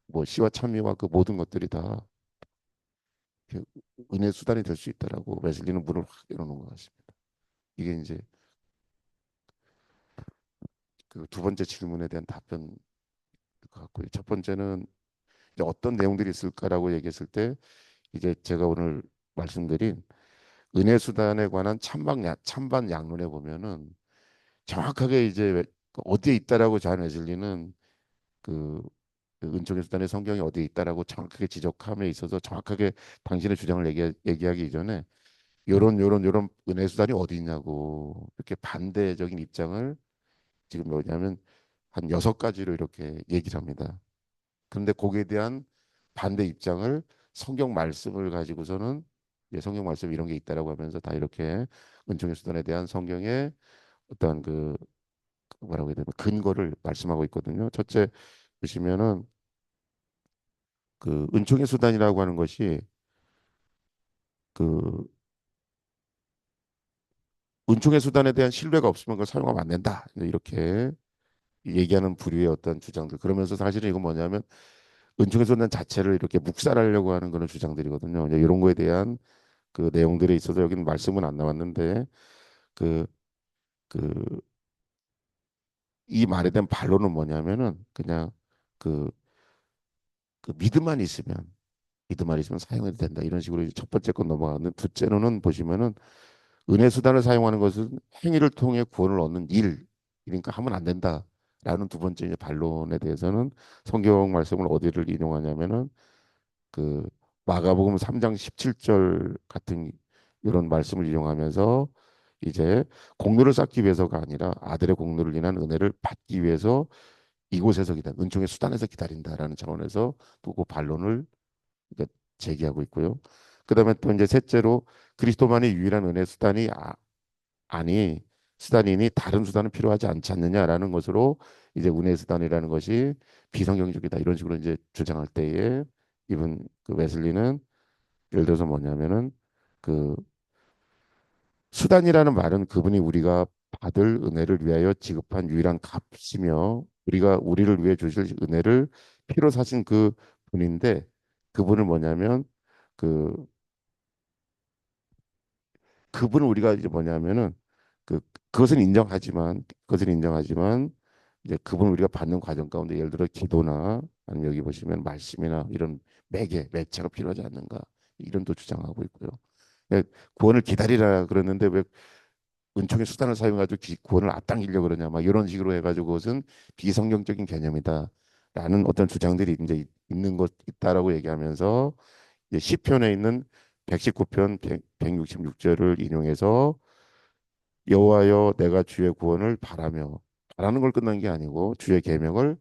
뭐 시와 찬미와 그 모든 것들이 다 은혜 수단이 될 수 있다라고 웨슬리는 문을 확 열어놓은 것 같습니다. 이게 이제 그 두 번째 질문에 대한 답변 것 같고요. 첫 번째는 이제 어떤 내용들이 있을까라고 얘기했을 때 이제 제가 오늘 말씀드린 은혜 수단에 관한 찬반 양론에 보면은 정확하게 이제 어디에 있다라고 잔 웨슬리는 그 은총의 수단의 성경이 어디에 있다라고 정확하게 지적함에 있어서 정확하게 당신의 주장을 얘기하기 이전에 요런 은혜 수단이 어디 있냐고 이렇게 반대적인 입장을 지금 뭐냐면 한 6가지로 이렇게 얘기를 합니다. 그런데 거기에 대한 반대 입장을 성경 말씀을 가지고서는 성경 말씀 이런 게 있다라고 하면서 다 이렇게 은총의 수단에 대한 성경의 어떤 그 뭐라고 해야 되나 근거를 말씀하고 있거든요. 첫째 보시면은 그 은총의 수단이라고 하는 것이 그 은총의 수단에 대한 신뢰가 없으면 그걸 사용하면 안 된다. 이렇게 얘기하는 부류의 어떤 주장들. 그러면서 사실은 이건 뭐냐면 은총의 수단 자체를 이렇게 묵살하려고 하는 그런 주장들이거든요. 이제 이런 거에 대한 그 내용들에 있어서 여기는 말씀은 안 나왔는데 그 그 이 말에 대한 반론은 뭐냐면은 그냥 그, 그 믿음만 있으면 사용해도 된다 이런 식으로 이제 첫 번째 건 넘어가는데 둘째로는 보시면은 은혜 수단을 사용하는 것은 행위를 통해 구원을 얻는 일 그러니까 하면 안 된다라는 두 번째 이제 반론에 대해서는 성경 말씀을 어디를 인용하냐면은 그 마가복음 3장 17절 같은 이런 말씀을 인용하면서 이제 공로를 쌓기 위해서가 아니라 아들의 공로를 인한 은혜를 받기 위해서 이곳에서 은총의 수단에서 기다린다라는 차원에서 또 그 반론을 이제 제기하고 있고요. 그다음에 또 이제 셋째로 그리스도만이 유일한 은혜 수단이 아니 수단이니 다른 수단은 필요하지 않지 않느냐라는 것으로 이제 은혜 수단이라는 것이 비성경적이다 이런 식으로 이제 주장할 때에 이분 그 웨슬리는 예를 들어서 뭐냐면은 그 수단이라는 말은 그분이 우리가 받을 은혜를 위하여 지급한 유일한 값이며 우리가 우리를 위해 주실 은혜를 피로 사신 그 분인데 그분을 뭐냐면 그 그분을 우리가 이제 뭐냐면은 그 그것은 인정하지만 이제 그분을 우리가 받는 과정 가운데 예를 들어 기도나 아니면 여기 보시면 말씀이나 이런 매체가 필요하지 않는가 이런 또 주장하고 있고요. 예, 구원을 기다리라 그러는데 왜 은총의 수단을 사용해가지고 구원을 앞당기려고 그러냐 막 이런 식으로 해가지고 그것은 비성경적인 개념이다라는 어떤 주장들이 이제 있는 것 있다라고 얘기하면서 이제 시편에 있는 119편 166절을 인용해서 여호와여 내가 주의 구원을 바라며 바라는 걸 끝난 게 아니고 주의 계명을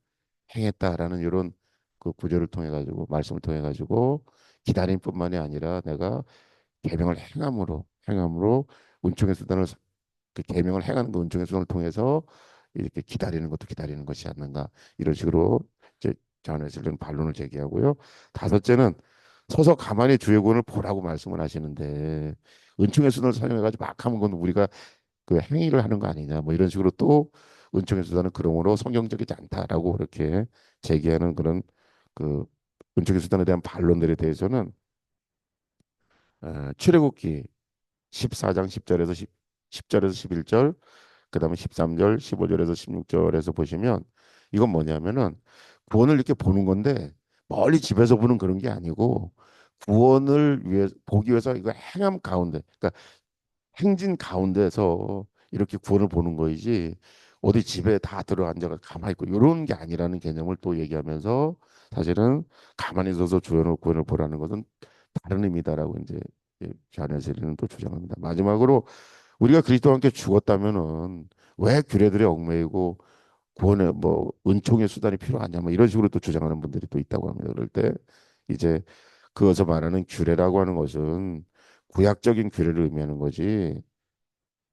행했다라는 이런 그 구절을 통해 가지고 말씀을 통해 가지고 기다림뿐만이 아니라 내가 계명을 행함으로 은총의 수단을 그 계명을 행하는 그 은총의 수단을 통해서 이렇게 기다리는 것도 기다리는 것이 않는가 이런 식으로 이제 존 웨슬리는 반론을 제기하고요. 다섯째는 서서 가만히 주의 구원을 보라고 말씀을 하시는데 은총의 수단을 사용해 가지고 막 하는 건 우리가 그 행위를 하는 거 아니냐 뭐 이런 식으로 또 은총의 수단은 그러므로 성경적이지 않다라고 그렇게 제기하는 그런 그 은총의 수단에 대한 반론들에 대해서는 출애굽기 14장 10절에서 10절에서 11절 그다음에 13절 15절에서 16절에서 보시면 이건 뭐냐면은 구원을 이렇게 보는 건데 멀리 집에서 보는 그런 게 아니고 구원을 위해 보기 위해서 이거 행함 가운데 그러니까 행진 가운데서 이렇게 구원을 보는 거이지 어디 집에 다 들어 앉아가 가만히 있고 이런 게 아니라는 개념을 또 얘기하면서 사실은 가만히 있어서 주연을 구원을 보라는 것은 다른 의미다라고 이제 자네스리는 또 주장합니다. 마지막으로 우리가 그리스도와 함께 죽었다면은 왜 규례들에 얽매이고 구원의 뭐 은총의 수단이 필요하냐 뭐 이런 식으로 또 주장하는 분들이 또 있다고 합니다. 그럴 때 이제 그것을 말하는 규례라고 하는 것은 구약적인 규례를 의미하는 거지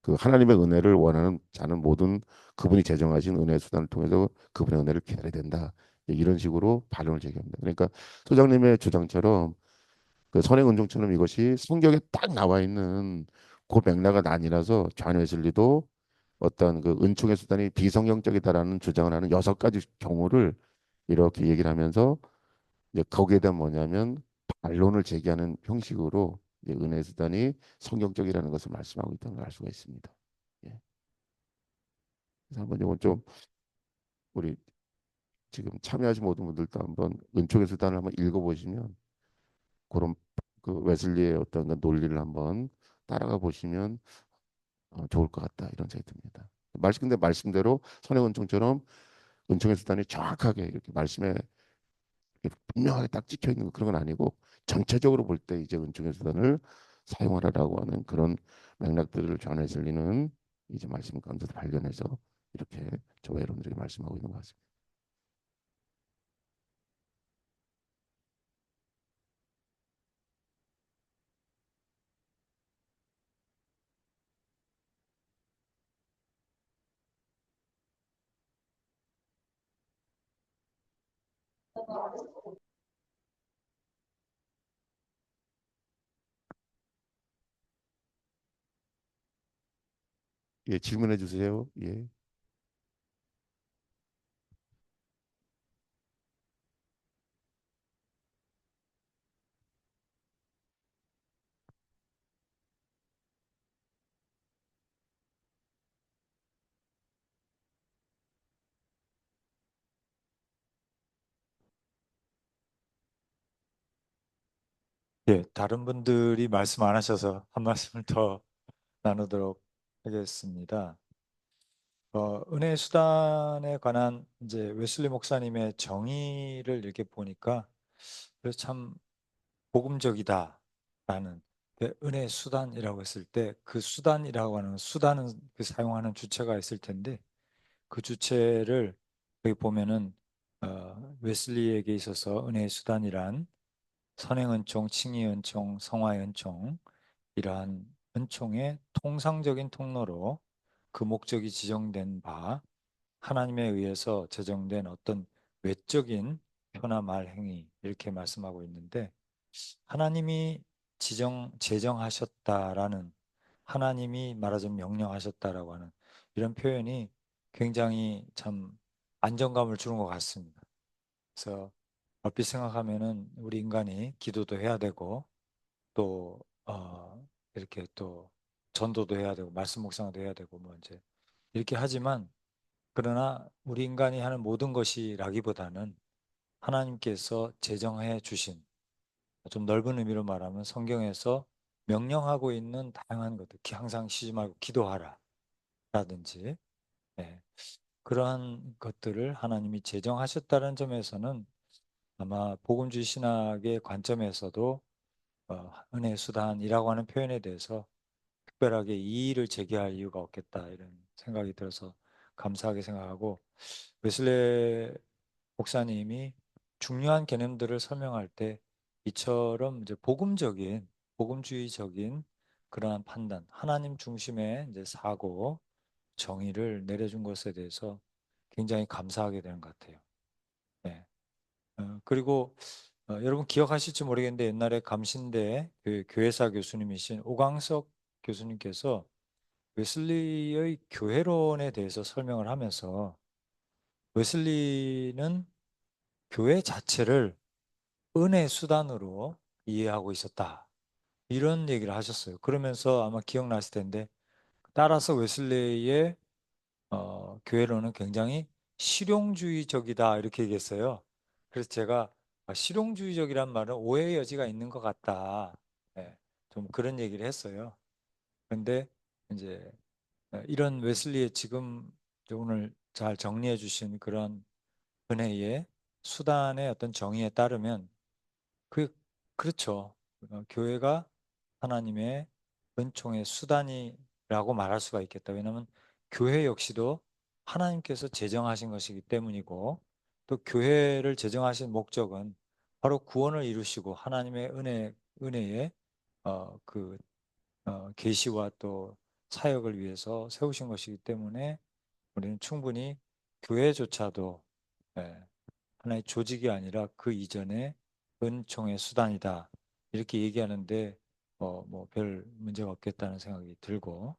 그 하나님의 은혜를 원하는 자는 모든 그분이 제정하신 은혜 수단을 통해서 그분의 은혜를 기다려야 된다. 이런 식으로 반론을 제기합니다. 그러니까 소장님의 주장처럼 그 선행은총처럼 이것이 성경에 딱 나와 있는 그 맥락은 아니라서 존 웨슬리도 어떤 그 은총의 수단이 비성경적이다라는 주장을 하는 6가지 경우를 이렇게 얘기를 하면서 이제 거기에 대한 뭐냐면 반론을 제기하는 형식으로 이제 은혜 수단이 성경적이라는 것을 말씀하고 있다는 걸 알 수가 있습니다. 예. 그래서 한번 이건 좀 우리 지금 참여하신 모든 분들도 한번 은총의 수단을 한번 읽어보시면 그런 그 웨슬리의 어떤 그 논리를 한번 따라가 보시면 좋을 것 같다 이런 생각이 듭니다. 근데 말씀대로 선행은총처럼 은총의 수단이 정확하게 이렇게 말씀에 이렇게 분명하게 딱 찍혀 있는 그런 건 아니고 전체적으로 볼 때 이제 은총의 수단을 사용하라라고 하는 그런 맥락들을 존 웨슬리는 이제 말씀 가운데서 발견해서 이렇게 저와 여러분들에게 말씀하고 있는 것 같습니다. 예, 질문해 주세요. 예. 예, 다른 분들이 말씀 안 하셔서 한 말씀을 더 나누도록 하겠습니다. 은혜 수단에 관한 이제 웨슬리 목사님의 정의를 이렇게 보니까 그래서 참 복음적이다라는 그 은혜 수단이라고 했을 때 그 수단이라고 하는 수단은 그 사용하는 주체가 있을 텐데 그 주체를 여기 보면은 웨슬리에게 있어서 은혜의 수단이란 선행은총, 칭의은총, 성화은총 이러한 은총의 통상적인 통로로 그 목적이 지정된 바 하나님에 의해서 제정된 어떤 외적인 표나 말 행위 이렇게 말씀하고 있는데 하나님이 제정하셨다라는 하나님이 말하자면 명령하셨다라고 하는 이런 표현이 굉장히 참 안정감을 주는 것 같습니다. 그래서 얼핏 생각하면은 우리 인간이 기도도 해야 되고 또 이렇게 또 전도도 해야 되고 말씀 묵상도 해야 되고 뭐 이제 이렇게 하지만 그러나 우리 인간이 하는 모든 것이라기보다는 하나님께서 제정해 주신 좀 넓은 의미로 말하면 성경에서 명령하고 있는 다양한 것들, 항상 쉬지 말고 기도하라 라든지 그러한 것들을 하나님이 제정하셨다는 점에서는 아마 복음주의 신학의 관점에서도 은혜의 수단이라고 하는 표현에 대해서 특별하게 이의를 제기할 이유가 없겠다 이런 생각이 들어서 감사하게 생각하고, 웨슬레 목사님이 중요한 개념들을 설명할 때 이처럼 이제 복음주의적인 그러한 판단, 하나님 중심의 이제 사고, 정의를 내려준 것에 대해서 굉장히 감사하게 되는 것 같아요. 네. 그리고 여러분 기억하실지 모르겠는데 옛날에 감신대 교회사 교수님이신 오광석 교수님께서 웨슬리의 교회론에 대해서 설명을 하면서 웨슬리는 교회 자체를 은혜 수단으로 이해하고 있었다, 이런 얘기를 하셨어요. 그러면서 아마 기억나실 텐데, 따라서 웨슬레이의 교회론은 굉장히 실용주의적이다 이렇게 얘기했어요. 그래서 제가 실용주의적이란 말은 오해의 여지가 있는 것 같다, 예, 좀 그런 얘기를 했어요. 그런데 이제 이런 웨슬리의 지금 오늘 잘 정리해 주신 그런 은혜의 수단의 어떤 정의에 따르면 그 그렇죠. 교회가 하나님의 은총의 수단이라고 말할 수가 있겠다. 왜냐하면 교회 역시도 하나님께서 제정하신 것이기 때문이고, 또 교회를 제정하신 목적은 바로 구원을 이루시고 하나님의 은혜의 계시와 또 사역을 위해서 세우신 것이기 때문에 우리는 충분히 교회조차도, 예, 하나의 조직이 아니라 그 이전에 은총의 수단이다 이렇게 얘기하는데 뭐 별 문제가 없겠다는 생각이 들고,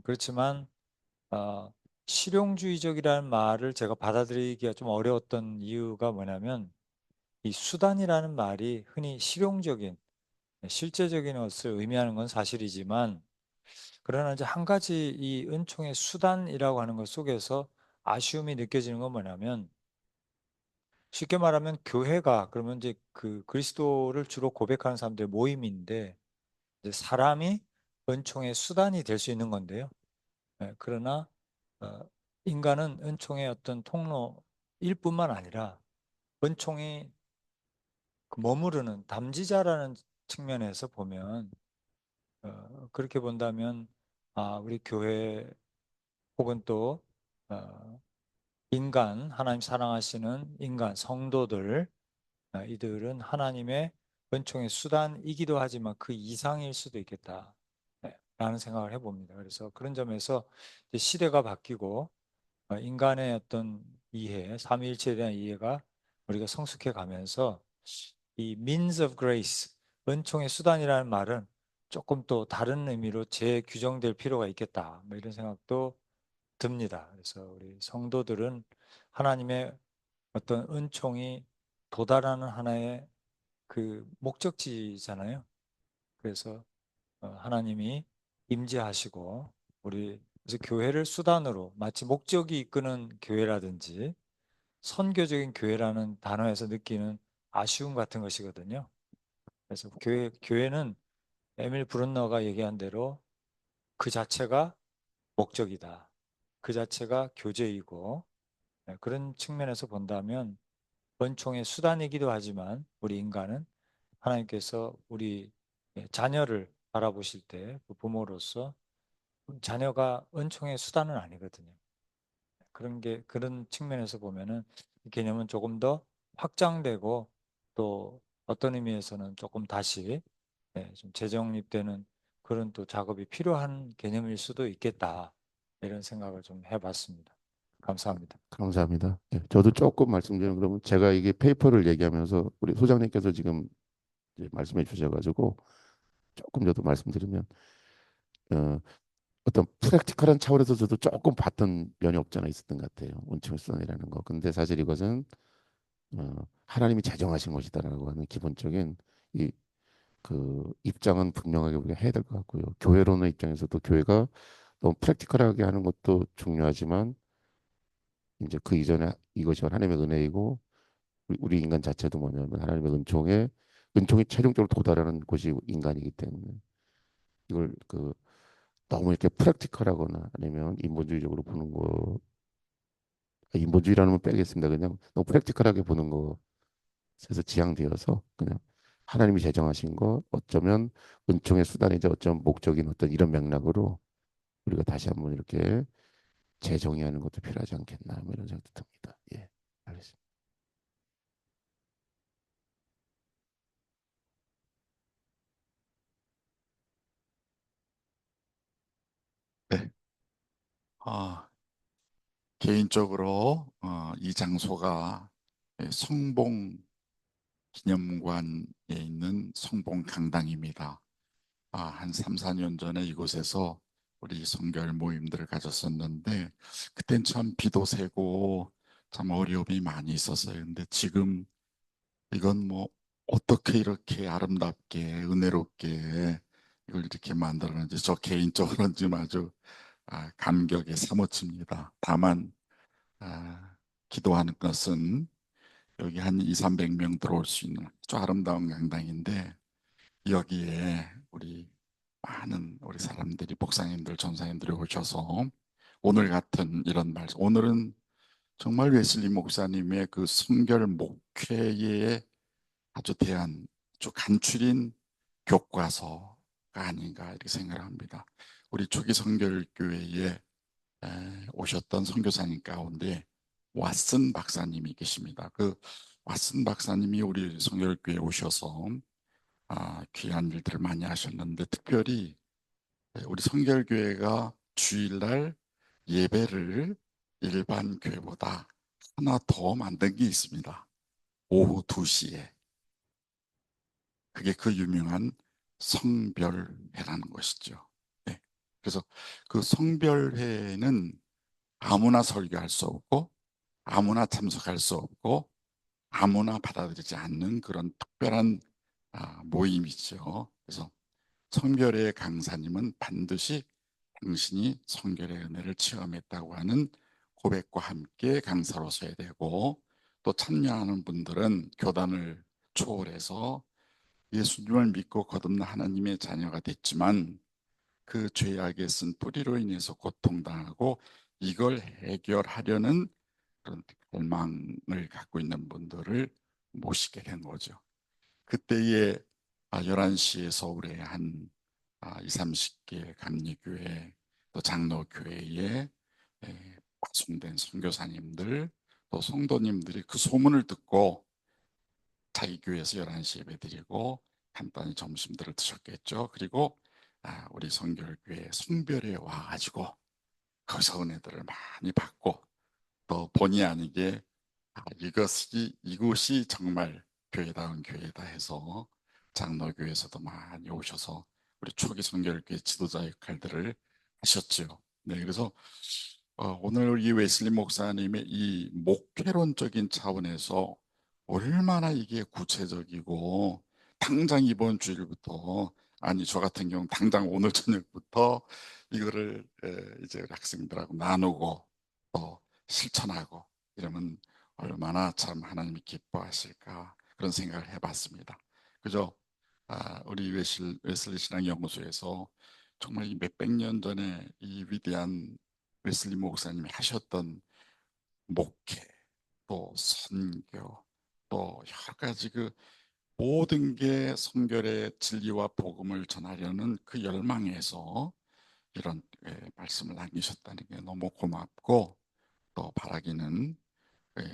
그렇지만 실용주의적이라는 말을 제가 받아들이기가 좀 어려웠던 이유가 뭐냐면, 이 수단이라는 말이 흔히 실용적인, 실제적인 것을 의미하는 건 사실이지만, 그러나 이제 한 가지 이 은총의 수단이라고 하는 것 속에서 아쉬움이 느껴지는 건 뭐냐면, 쉽게 말하면 교회가 그러면 이제 그 그리스도를 주로 고백하는 사람들의 모임인데, 이제 사람이 은총의 수단이 될 수 있는 건데요. 그러나 어, 인간은 은총의 어떤 통로일 뿐만 아니라 은총이 그 머무르는 담지자라는 측면에서 보면, 그렇게 본다면 우리 교회 혹은 또 인간, 하나님 사랑하시는 인간 성도들, 이들은 하나님의 은총의 수단이기도 하지만 그 이상일 수도 있겠다, 라는 생각을 해봅니다. 그래서 그런 점에서 이제 시대가 바뀌고 인간의 어떤 이해, 삼위일체에 대한 이해가 우리가 성숙해 가면서 이 means of grace, 은총의 수단이라는 말은 조금 또 다른 의미로 재규정될 필요가 있겠다, 뭐 이런 생각도 듭니다. 그래서 우리 성도들은 하나님의 어떤 은총이 도달하는 하나의 그 목적지잖아요. 그래서 하나님이 임재하시고, 우리 그래서 교회를 수단으로 마치 목적이 이끄는 교회라든지 선교적인 교회라는 단어에서 느끼는 아쉬움 같은 것이거든요. 그래서 교회는 에밀 브룬너가 얘기한 대로 그 자체가 목적이다, 그 자체가 교제이고, 그런 측면에서 본다면 은총의 수단이기도 하지만 우리 인간은 하나님께서 우리 자녀를 바라보실 때 그 부모로서 자녀가 은총의 수단은 아니거든요. 그런 측면에서 보면은 이 개념은 조금 더 확장되고, 또 어떤 의미에서는 조금 다시 좀 재정립되는 그런 또 작업이 필요한 개념일 수도 있겠다, 이런 생각을 좀 해봤습니다. 감사합니다. 감사합니다. 예, 저도 조금 말씀드리면, 그러면 제가 이게 페이퍼를 얘기하면서 우리 소장님께서 지금 이제 말씀해 주셔가지고 조금 저도 말씀드리면, 어, 어떤 프랙티컬한 차원에서 저도 조금 봤던 면이 없잖아 있었던 것 같아요. 원칙을 수단이라는 거. 근데 사실 이것은 하나님이 제정하신 것이다라고 하는 기본적인 이 그 입장은 분명하게 우리가 해야 될 것 같고요. 교회론의 입장에서도 교회가 너무 프랙티컬하게 하는 것도 중요하지만, 이제 그 이전에 이것이 하나님의 은혜이고 우리 인간 자체도 뭐냐면 하나님의 은총이 최종적으로 도달하는 곳이 인간이기 때문에, 이걸 너무 이렇게 프랙티컬하거나 아니면 인본주의적으로 보는 거, 인본주의라는 건 빼겠습니다. 그냥 너무 프랙티컬하게 보는 것에서 지향되어서 그냥 하나님이 제정하신 거 어쩌면 은총의 수단이자 어쩌면 목적인 어떤 이런 맥락으로 우리가 다시 한번 이렇게 재정의하는 것도 필요하지 않겠나 뭐 이런 생각도 듭니다. 예, 알겠습니다. 네. 개인적으로 이 장소가 성봉 기념관에 있는 성봉 강당입니다. 한 3, 4년 전에 이곳에서 우리 성결 모임들을 가졌었는데 그땐 참 비도 새고 참 어려움이 많이 있었어요. 근데 지금 이건 뭐 어떻게 이렇게 아름답게 은혜롭게 이걸 이렇게 만들었는지 저 개인적으로는 좀 아주 감격에 사무칩니다. 다만 기도하는 것은 여기 한 2, 300명 들어올 수 있는 아주 아름다운 강당인데 여기에 많은 우리 사람들이 목사님들, 전사님들이 오셔서 오늘 같은 이런 말씀, 오늘은 정말 웨슬리 목사님의 그 성결 목회에 아주 대한 아주 간추린 교과서가 아닌가 이렇게 생각을 합니다. 우리 초기 성결교회에 오셨던 선교사님 가운데 왓슨 박사님이 계십니다. 그 왓슨 박사님이 우리 성결교회에 오셔서 귀한 일들을 많이 하셨는데 특별히 우리 성결교회가 주일날 예배를 일반 교회보다 하나 더 만든 게 있습니다. 오후 2시에. 그게 그 유명한 성별회라는 것이죠. 네. 그래서 그 성별회는 아무나 설교할 수 없고 아무나 참석할 수 없고 아무나 받아들이지 않는 그런 특별한 모임이죠. 그래서 성결의 강사님은 반드시 당신이 성결의 은혜를 체험했다고 하는 고백과 함께 강사로 서야 되고 또 참여하는 분들은 교단을 초월해서 예수님을 믿고 거듭난 하나님의 자녀가 됐지만 그 죄악의 쓴 뿌리로 인해서 고통당하고 이걸 해결하려는 그런 갈망을 갖고 있는 분들을 모시게 된 거죠. 그때에 11시에 서울에 한 2, 30개 감리교회 또 장로교회에 파송된 선교사님들 또 성도님들이 그 소문을 듣고 자기 교회에서 11시 예배 드리고 간단히 점심들을 드셨겠죠. 그리고 우리 성결교회 성별에 와가지고 거기서 은혜들을 많이 받고 또 본의 아니게 이곳이 정말 교회다운 교회다 해서 장로교회에서도 많이 오셔서 우리 초기 성결교회 지도자 역할들을 하셨죠. 네, 그래서 오늘 이 웨슬리 목사님의 이 목회론적인 차원에서 얼마나 이게 구체적이고 당장 이번 주일부터 아니 저 같은 경우 당장 오늘 저녁부터 이거를 이제 우리 학생들하고 나누고 또 실천하고 이러면 얼마나 참 하나님이 기뻐하실까 그런 생각을 해봤습니다. 그죠? 우리 웨슬리 신앙연구소에서 정말 이 몇백 년 전에 이 위대한 웨슬리 목사님이 하셨던 목회, 또 선교, 또 여러 가지 그 모든 게 성결의 진리와 복음을 전하려는 그 열망에서 이런 말씀을 남기셨다는 게 너무 고맙고 또 바라기는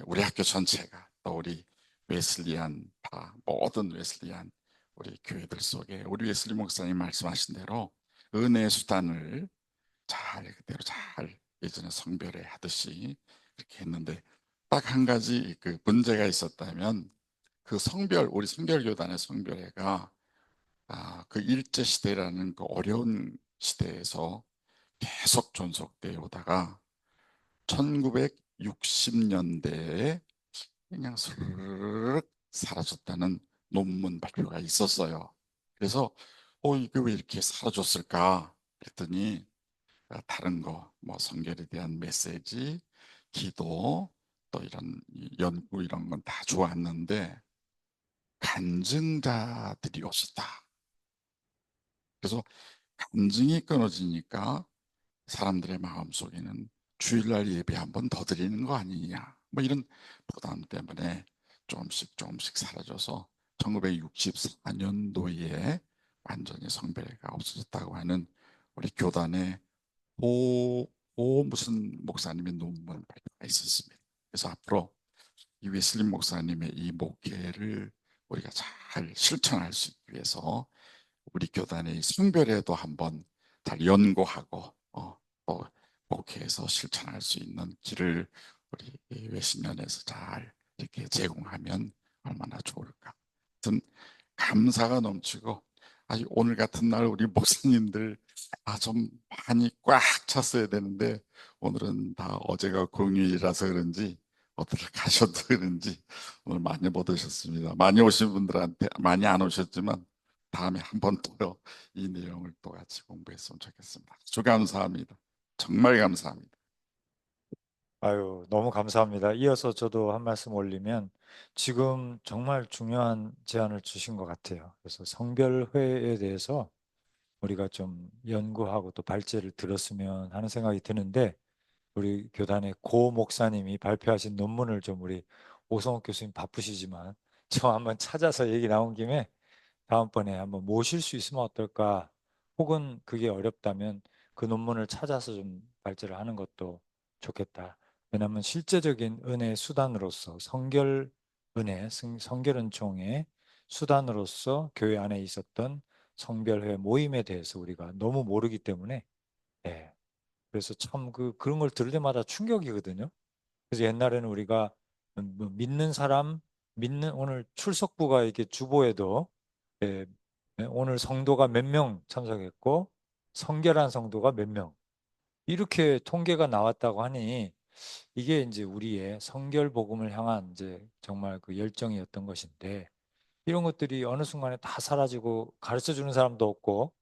우리 학교 전체가 또 우리 웨슬리안 다 모든 웨슬리안 우리 교회들 속에 우리 웨슬리 목사님 말씀하신 대로 은혜의 수단을 잘 그대로 잘 예전에 성별회 하듯이 그렇게 했는데 딱 한 가지 그 문제가 있었다면 그 성별 우리 성결교단의 성별회가 그 일제 시대라는 그 어려운 시대에서 계속 존속되어 오다가 1960년대에 그냥 스르륵 사라졌다는 논문 발표가 있었어요. 그래서 이게 왜 이렇게 사라졌을까 그랬더니 다른 거, 뭐 성결에 대한 메시지, 기도, 또 이런 연구 이런 건 다 좋았는데 간증자들이 없었다. 그래서 간증이 끊어지니까 사람들의 마음속에는 주일날 예배 한 번 더 드리는 거 아니냐 뭐 이런 부담 때문에 조금씩 조금씩 사라져서 1964년도에 완전히 성별가 없어졌다고 하는 우리 교단의 오 무슨 목사님의 논문 발표가 있었습니다. 그래서 앞으로 이 웨슬리 목사님의 이 목회를 우리가 잘 실천할 수 있기 위해서 우리 교단의 성별에도 한번 잘 연구하고 또 목회에서 실천할 수 있는 길을 우리 외신연에서 잘 이렇게 제공하면 얼마나 좋을까. 하여튼 감사가 넘치고 아주 오늘 같은 날 우리 목사님들 좀 많이 꽉 찼어야 되는데 오늘은 다 어제가 공휴일이라서 그런지 어디를 가셔도 그런지 오늘 많이 못 오셨습니다. 많이 오신 분들한테 많이 안 오셨지만 다음에 한 번 더 이 내용을 또 같이 공부했으면 좋겠습니다. 아주 감사합니다. 정말 감사합니다. 아유, 너무 감사합니다. 이어서 저도 한 말씀 올리면 지금 정말 중요한 제안을 주신 것 같아요. 그래서 성별회에 대해서 우리가 좀 연구하고 또 발제를 들었으면 하는 생각이 드는데 우리 교단의 고 목사님이 발표하신 논문을 좀 우리 오성욱 교수님 바쁘시지만 저 한번 찾아서 얘기 나온 김에 다음번에 한번 모실 수 있으면 어떨까? 혹은 그게 어렵다면 그 논문을 찾아서 좀 발제를 하는 것도 좋겠다. 왜냐하면 실제적인 은혜의 수단으로서 성결 은혜, 성결 은총의 수단으로서 교회 안에 있었던 성별회 모임에 대해서 우리가 너무 모르기 때문에 예. 그래서 참 그런 걸 들을 때마다 충격이거든요. 그래서 옛날에는 우리가 뭐 믿는 사람, 믿는 오늘 출석부가 이렇게 주보에도 예, 오늘 성도가 몇 명 참석했고 성결한 성도가 몇 명. 이렇게 통계가 나왔다고 하니 이게 이제 우리의 성결 복음을 향한 이제 정말 그 열정이었던 것인데 이런 것들이 어느 순간에 다 사라지고 가르쳐 주는 사람도 없고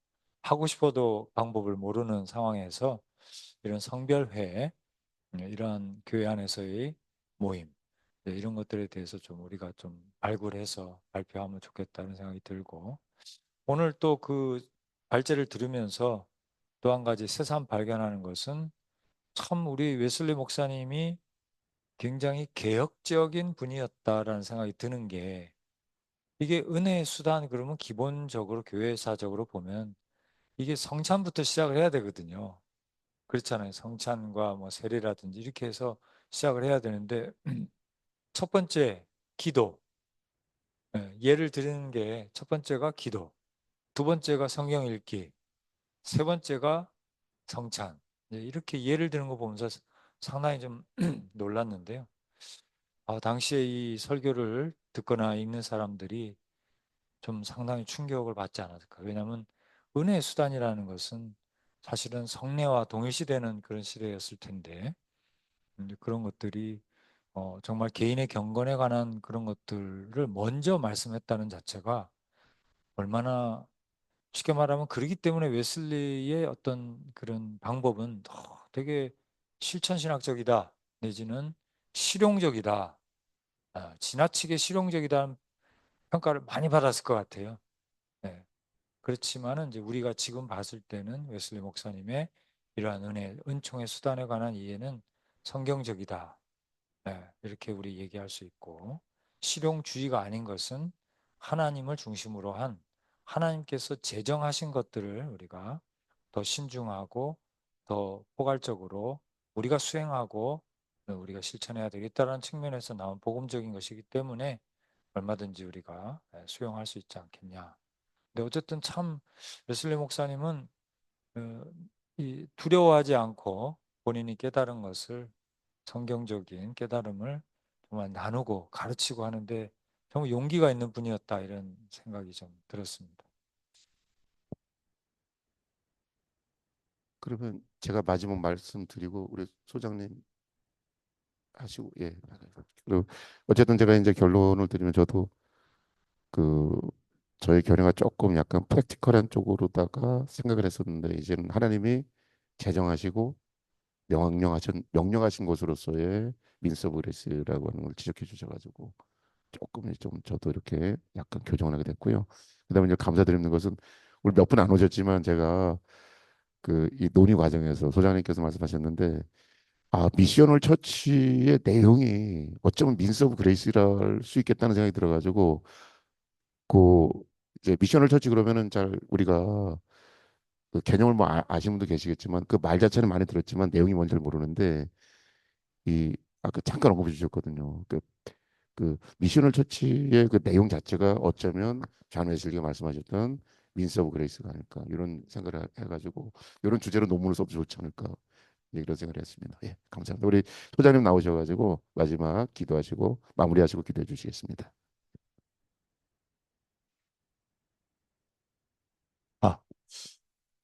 하고 싶어도 방법을 모르는 상황에서 이런 성별회, 이러한 교회 안에서의 모임, 이런 것들에 대해서 좀 우리가 좀 발굴해서 발표하면 좋겠다는 생각이 들고 오늘 또 그 발제를 들으면서 또 한 가지 새삼 발견하는 것은 참 우리 웨슬리 목사님이 굉장히 개혁적인 분이었다라는 생각이 드는 게 이게 은혜의 수단 그러면 기본적으로 교회사적으로 보면 이게 성찬부터 시작을 해야 되거든요. 그렇잖아요. 성찬과 뭐 세례라든지 이렇게 해서 시작을 해야 되는데 첫 번째 기도. 예를 드리는 게 첫 번째가 기도, 두 번째가 성경 읽기, 세 번째가 성찬. 이렇게 예를 드는 거 보면서 상당히 좀 놀랐는데요. 당시에 이 설교를 듣거나 읽는 사람들이 좀 상당히 충격을 받지 않았을까. 왜냐하면 은혜의 수단이라는 것은 사실은 성례와 동일시되는 그런 시대였을 텐데 그런 것들이 정말 개인의 경건에 관한 그런 것들을 먼저 말씀했다는 자체가 얼마나 쉽게 말하면 그러기 때문에 웨슬리의 어떤 그런 방법은 되게 실천신학적이다 내지는 실용적이다, 지나치게 실용적이다는 평가를 많이 받았을 것 같아요. 네. 그렇지만은 이제 우리가 지금 봤을 때는 웨슬리 목사님의 이러한 은혜, 은총의 수단에 관한 이해는 성경적이다. 이렇게 우리 얘기할 수 있고 실용주의가 아닌 것은 하나님을 중심으로 한 하나님께서 제정하신 것들을 우리가 더 신중하고 더 포괄적으로 우리가 수행하고 우리가 실천해야 되겠다는 측면에서 나온 복음적인 것이기 때문에 얼마든지 우리가 수용할 수 있지 않겠냐. 근데 어쨌든 참 웨슬리 목사님은 어, 이 두려워하지 않고 본인이 깨달은 것을 성경적인 깨달음을 정말 나누고 가르치고 하는데 정말 용기가 있는 분이었다 이런 생각이 좀 들었습니다. 그러면 제가 마지막 말씀드리고 우리 소장님 하시고 예. 그리고 어쨌든 제가 이제 결론을 드리면 저도 그 저의 견해가 조금 약간 프랙티컬한 쪽으로다가 생각을 했었는데 이제는 하나님이 개정하시고 명령하신 것으로서의 민스 오브 그레이스라고 하는 걸 지적해 주셔가지고 조금 좀 저도 이렇게 약간 교정을 하게 됐고요. 그다음에 이제 감사드리는 것은 우리 몇 분 안 오셨지만 제가 그 이 논의 과정에서 소장님께서 말씀하셨는데 미셔널 처치의 내용이 어쩌면 민스 오브 그레이스랄 수 있겠다는 생각이 들어가지고 그 이제 미션을 처치 그러면은 잘 우리가 그 개념을 뭐 아시는 분도 계시겠지만 그 말 자체는 많이 들었지만 내용이 뭔지 를 모르는데 이 아까 잠깐 언급해 주셨거든요. 그 미션을 처치의 그 내용 자체가 어쩌면 존 웨슬리가 말씀하셨던 민스 오브 그레이스가 아닐까 이런 생각을 해가지고 이런 주제로 논문을 써도 좋지 않을까 이런 생각을 했습니다. 예, 감사합니다. 우리 소장님 나오셔가지고 마지막 기도하시고 마무리하시고 기도해 주시겠습니다. 아,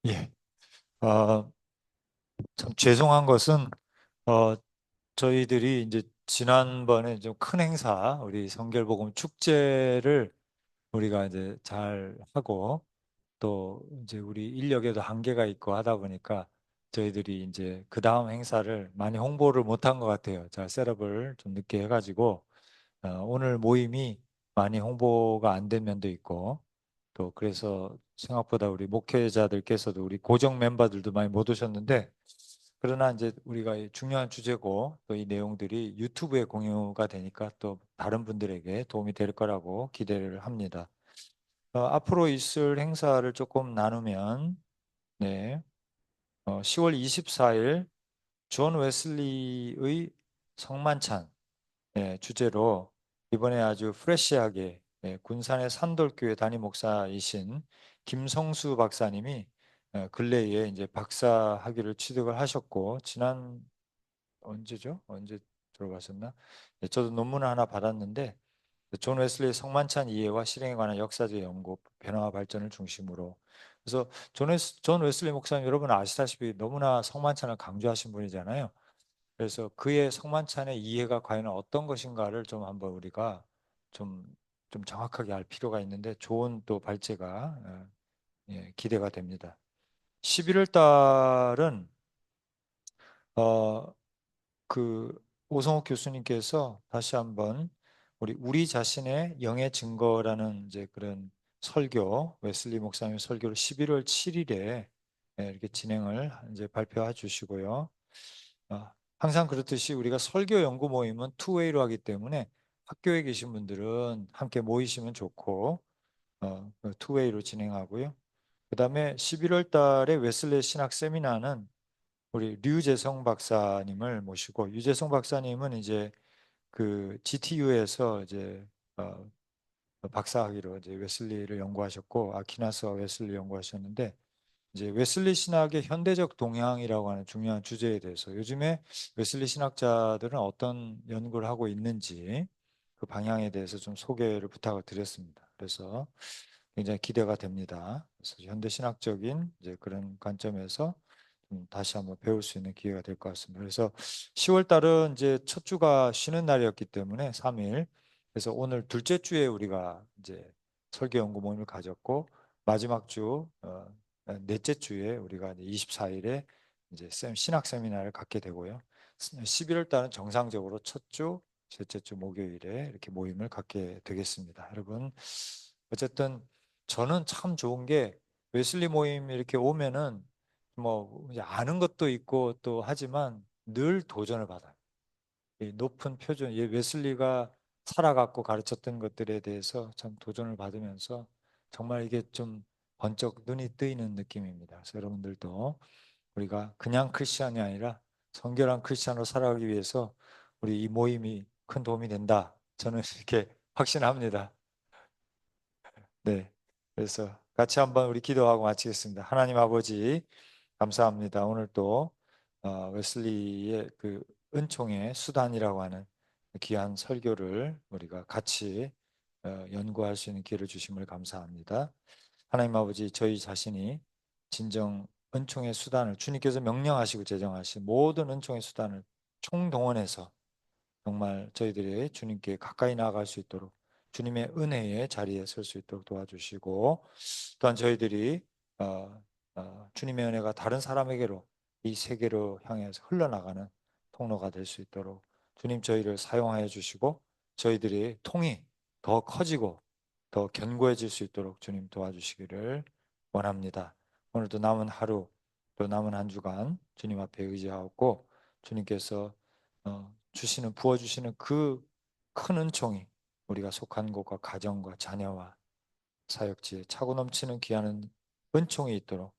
예. 어, 참 죄송한 것은 어, 저희들이 이제 지난번에 좀 큰 행사, 우리 성결복음 축제를 우리가 이제 잘 하고 또 이제 우리 인력에도 한계가 있고 하다 보니까 저희들이 이제 그 다음 행사를 많이 홍보를 못한 것 같아요. 자, 셋업을 좀 늦게 해가지고 오늘 모임이 많이 홍보가 안 된 면도 있고 또 그래서 생각보다 우리 목회자들께서도 우리 고정 멤버들도 많이 못 오셨는데 그러나 이제 우리가 이 중요한 주제고 또 이 내용들이 유튜브에 공유가 되니까 또 다른 분들에게 도움이 될 거라고 기대를 합니다. 앞으로 있을 행사를 조금 나누면 네, 10월 24일 존 웨슬리의 성만찬 주제로 이번에 아주 프레시하게 군산의 산돌교회 담임 목사이신 김성수 박사님이 근래에 이제 박사 학위를 취득을 하셨고 지난 언제죠? 언제 들어가셨나? 저도 논문을 하나 받았는데 존 웨슬리의 성만찬 이해와 실행에 관한 역사적 연구, 변화와 발전을 중심으로 그래서 존 웨슬리 목사님 여러분 아시다시피 너무나 성만찬을 강조하신 분이잖아요. 그래서 그의 성만찬의 이해가 과연 어떤 것인가를 좀 한번 우리가 좀, 좀 정확하게 알 필요가 있는데 좋은 또 발제가 기대가 됩니다. 11월 달은 그 오성욱 교수님께서 다시 한번 우리 자신의 영의 증거라는 이제 그런 설교 웨슬리 목사님 설교를 11월 7일에 이렇게 진행을 이제 발표해 주시고요. 항상 그렇듯이 우리가 설교 연구 모임은 투웨이로 하기 때문에 학교에 계신 분들은 함께 모이시면 좋고 투웨이로 진행하고요. 그다음에 11월 달에 웨슬리 신학 세미나는 우리 류재성 박사님을 모시고 유재성 박사님은 이제 그 GTU에서 이제 박사학위로 이제 웨슬리를 연구하셨고 아퀴나스와 웨슬리 연구하셨는데 이제 웨슬리 신학의 현대적 동향이라고 하는 중요한 주제에 대해서 요즘에 웨슬리 신학자들은 어떤 연구를 하고 있는지 그 방향에 대해서 좀 소개를 부탁을 드렸습니다. 그래서 굉장히 기대가 됩니다. 그래서 현대 신학적인 이제 그런 관점에서 다시 한번 배울 수 있는 기회가 될 것 같습니다. 그래서 10월 달은 이제 첫 주가 쉬는 날이었기 때문에 3일. 그래서 오늘 둘째 주에 우리가 이제 설교 연구 모임을 가졌고 마지막 주 넷째 주에 우리가 이제 24일에 이제 신학 세미나를 갖게 되고요. 11월 달은 정상적으로 첫 주, 셋째 주 목요일에 이렇게 모임을 갖게 되겠습니다. 여러분 어쨌든 저는 참 좋은 게 웨슬리 모임 이렇게 오면은 뭐 이제 아는 것도 있고 또 하지만 늘 도전을 받아요. 이 높은 표준, 웨슬리가 살아갔고 가르쳤던 것들에 대해서 참 도전을 받으면서 정말 이게 좀 번쩍 눈이 뜨이는 느낌입니다. 그래서 여러분들도 우리가 그냥 크리스천이 아니라 성결한 크리스천으로 살아가기 위해서 우리 이 모임이 큰 도움이 된다. 저는 이렇게 확신합니다. 네. 그래서 같이 한번 우리 기도하고 마치겠습니다. 하나님 아버지, 감사합니다. 오늘 또 웨슬리의 그 은총의 수단이라고 하는 귀한 설교를 우리가 같이 연구할 수 있는 기회를 주심을 감사합니다. 하나님 아버지, 저희 자신이 진정 은총의 수단을 주님께서 명령하시고 제정하신 모든 은총의 수단을 총동원해서 정말 저희들이 주님께 가까이 나아갈 수 있도록 주님의 은혜의 자리에 설 수 있도록 도와주시고 또한 저희들이 주님의 은혜가 다른 사람에게로 이 세계로 향해서 흘러나가는 통로가 될 수 있도록 주님 저희를 사용하여 주시고 저희들이 통이 더 커지고 더 견고해질 수 있도록 주님 도와주시기를 원합니다. 오늘도 남은 하루 또 남은 한 주간 주님 앞에 의지하고 주님께서 주시는 부어주시는 그 큰 은총이 우리가 속한 곳과 가정과 자녀와 사역지에 차고 넘치는 귀한 은총이 있도록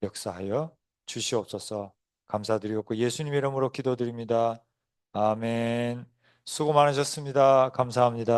역사하여 주시옵소서. 감사드리고 예수님 이름으로 기도드립니다. 아멘. 수고 많으셨습니다. 감사합니다.